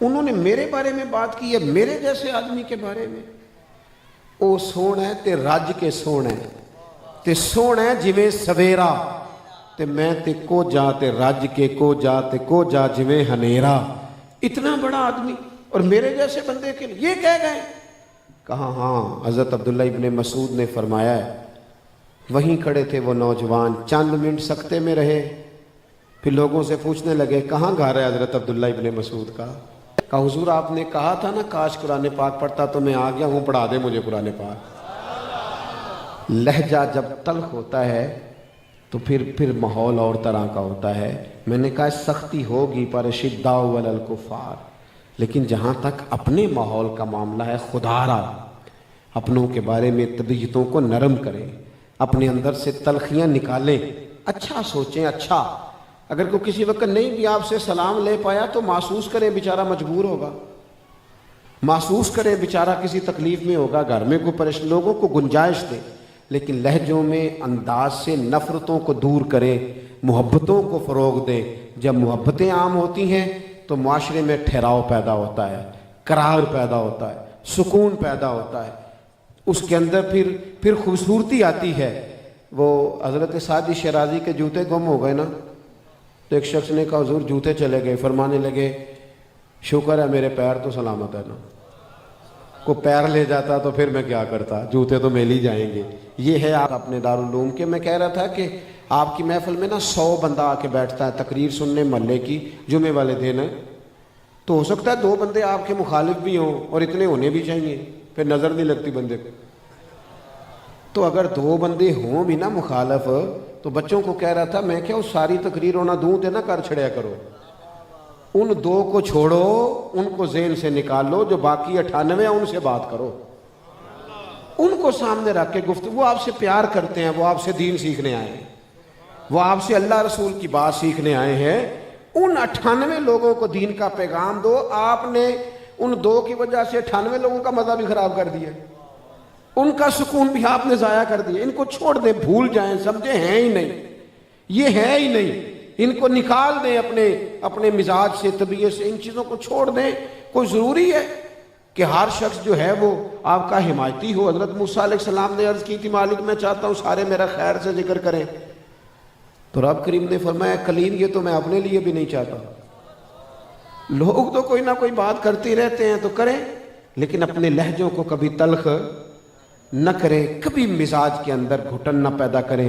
A: انہوں نے میرے بارے میں بات کی ہے, میرے جیسے آدمی کے بارے میں. او سونا ہے تے رج کے سونا ہے تے سونا ہے جویں سویرا, تے میں تے کو جا تے رج کے کو جا جویں ہنیرا. اتنا بڑا آدمی اور میرے جیسے بندے کے لیے یہ کہہ گئے. کہا ہاں. حضرت عبداللہ ابن مسعود نے فرمایا ہے, وہیں کھڑے تھے وہ نوجوان, چند منٹ سکتے میں رہے, پھر لوگوں سے پوچھنے لگے کہاں گھر ہے حضرت عبداللہ ابن مسعود کا؟ کہا حضور آپ نے کہا تھا نا کاش قرآن پاک پڑھتا تو میں آ گیا ہوں, پڑھا دے مجھے قرآن پاک. لہجہ جب تلخ ہوتا ہے تو پھر ماحول اور طرح کا ہوتا ہے. میں نے کہا سختی ہوگی پر شدّاء علی الکفار, لیکن جہاں تک اپنے ماحول کا معاملہ ہے خدا را اپنوں کے بارے میں طبیعتوں کو نرم کریں, اپنے اندر سے تلخیاں نکالیں, اچھا سوچیں. اچھا اگر کوئی کسی وقت نہیں بھی آپ سے سلام لے پایا تو محسوس کریں بیچارہ مجبور ہوگا, محسوس کریں بیچارہ کسی تکلیف میں ہوگا, گھر میں کوئی پریشان, لوگوں کو گنجائش دیں, لیکن لہجوں میں انداز سے نفرتوں کو دور کریں, محبتوں کو فروغ دیں. جب محبتیں عام ہوتی ہیں تو معاشرے میں ٹھہراؤ پیدا ہوتا ہے, قرار پیدا ہوتا ہے, سکون پیدا ہوتا ہے, اس کے اندر پھر خوبصورتی آتی ہے. وہ حضرت سعدی شیرازی کے جوتے گم ہو گئے نا, تو ایک شخص نے کہا حضور جوتے چلے گئے. فرمانے لگے شکر ہے میرے پیر تو سلامت ہے نا, کو پیر لے جاتا تو پھر میں کیا کرتا, جوتے تو میل ہی جائیں گے. یہ ہے آپ اپنے دارالعلوم کے. میں کہہ رہا تھا کہ آپ کی محفل میں نا 100 بندہ آ کے بیٹھتا ہے تقریر سننے محلے کی, جمعے والے دن ہے, تو ہو سکتا ہے 2 بندے آپ کے مخالف بھی ہوں, اور اتنے ہونے بھی چاہیے, پھر نظر نہیں لگتی بندے کو. تو اگر 2 بندے ہوں بھی نا مخالف, تو بچوں کو کہہ رہا تھا میں کیا اس ساری تقریر ہونا دوں تے نہ کر چھڑیا کرو, ان 2 کو چھوڑو, ان کو ذہن سے نکال لو, جو باقی 98 ہیں ان سے بات کرو, ان کو سامنے رکھ کے گفتگو. وہ آپ سے پیار کرتے ہیں, وہ آپ سے دین سیکھنے آئے ہیں, وہ آپ سے اللہ رسول کی بات سیکھنے آئے ہیں. ان 98 لوگوں کو دین کا پیغام دو. آپ نے ان 2 کی وجہ سے 98 لوگوں کا مزہ بھی خراب کر دیا, ان کا سکون بھی آپ نے ضائع کر دیا. ان کو چھوڑ دیں, بھول جائیں, سمجھیں ہیں ہی نہیں, یہ ہے ہی نہیں. ان کو نکال دیں اپنے مزاج سے, طبیعت سے, ان چیزوں کو چھوڑ دیں. کوئی ضروری ہے کہ ہر شخص جو ہے وہ آپ کا حمایتی ہو. حضرت موسیٰ علیہ السلام نے عرض کی تھی مالک میں چاہتا ہوں سارے میرا خیر سے ذکر کریں, تو رب کریم نے فرمایا کلیم یہ تو میں اپنے لیے بھی نہیں چاہتا. لوگ تو کوئی نہ کوئی بات کرتے رہتے ہیں تو کریں, لیکن اپنے لہجوں کو کبھی تلخ نہ کریں, کبھی مزاج کے اندر گھٹن نہ پیدا کریں.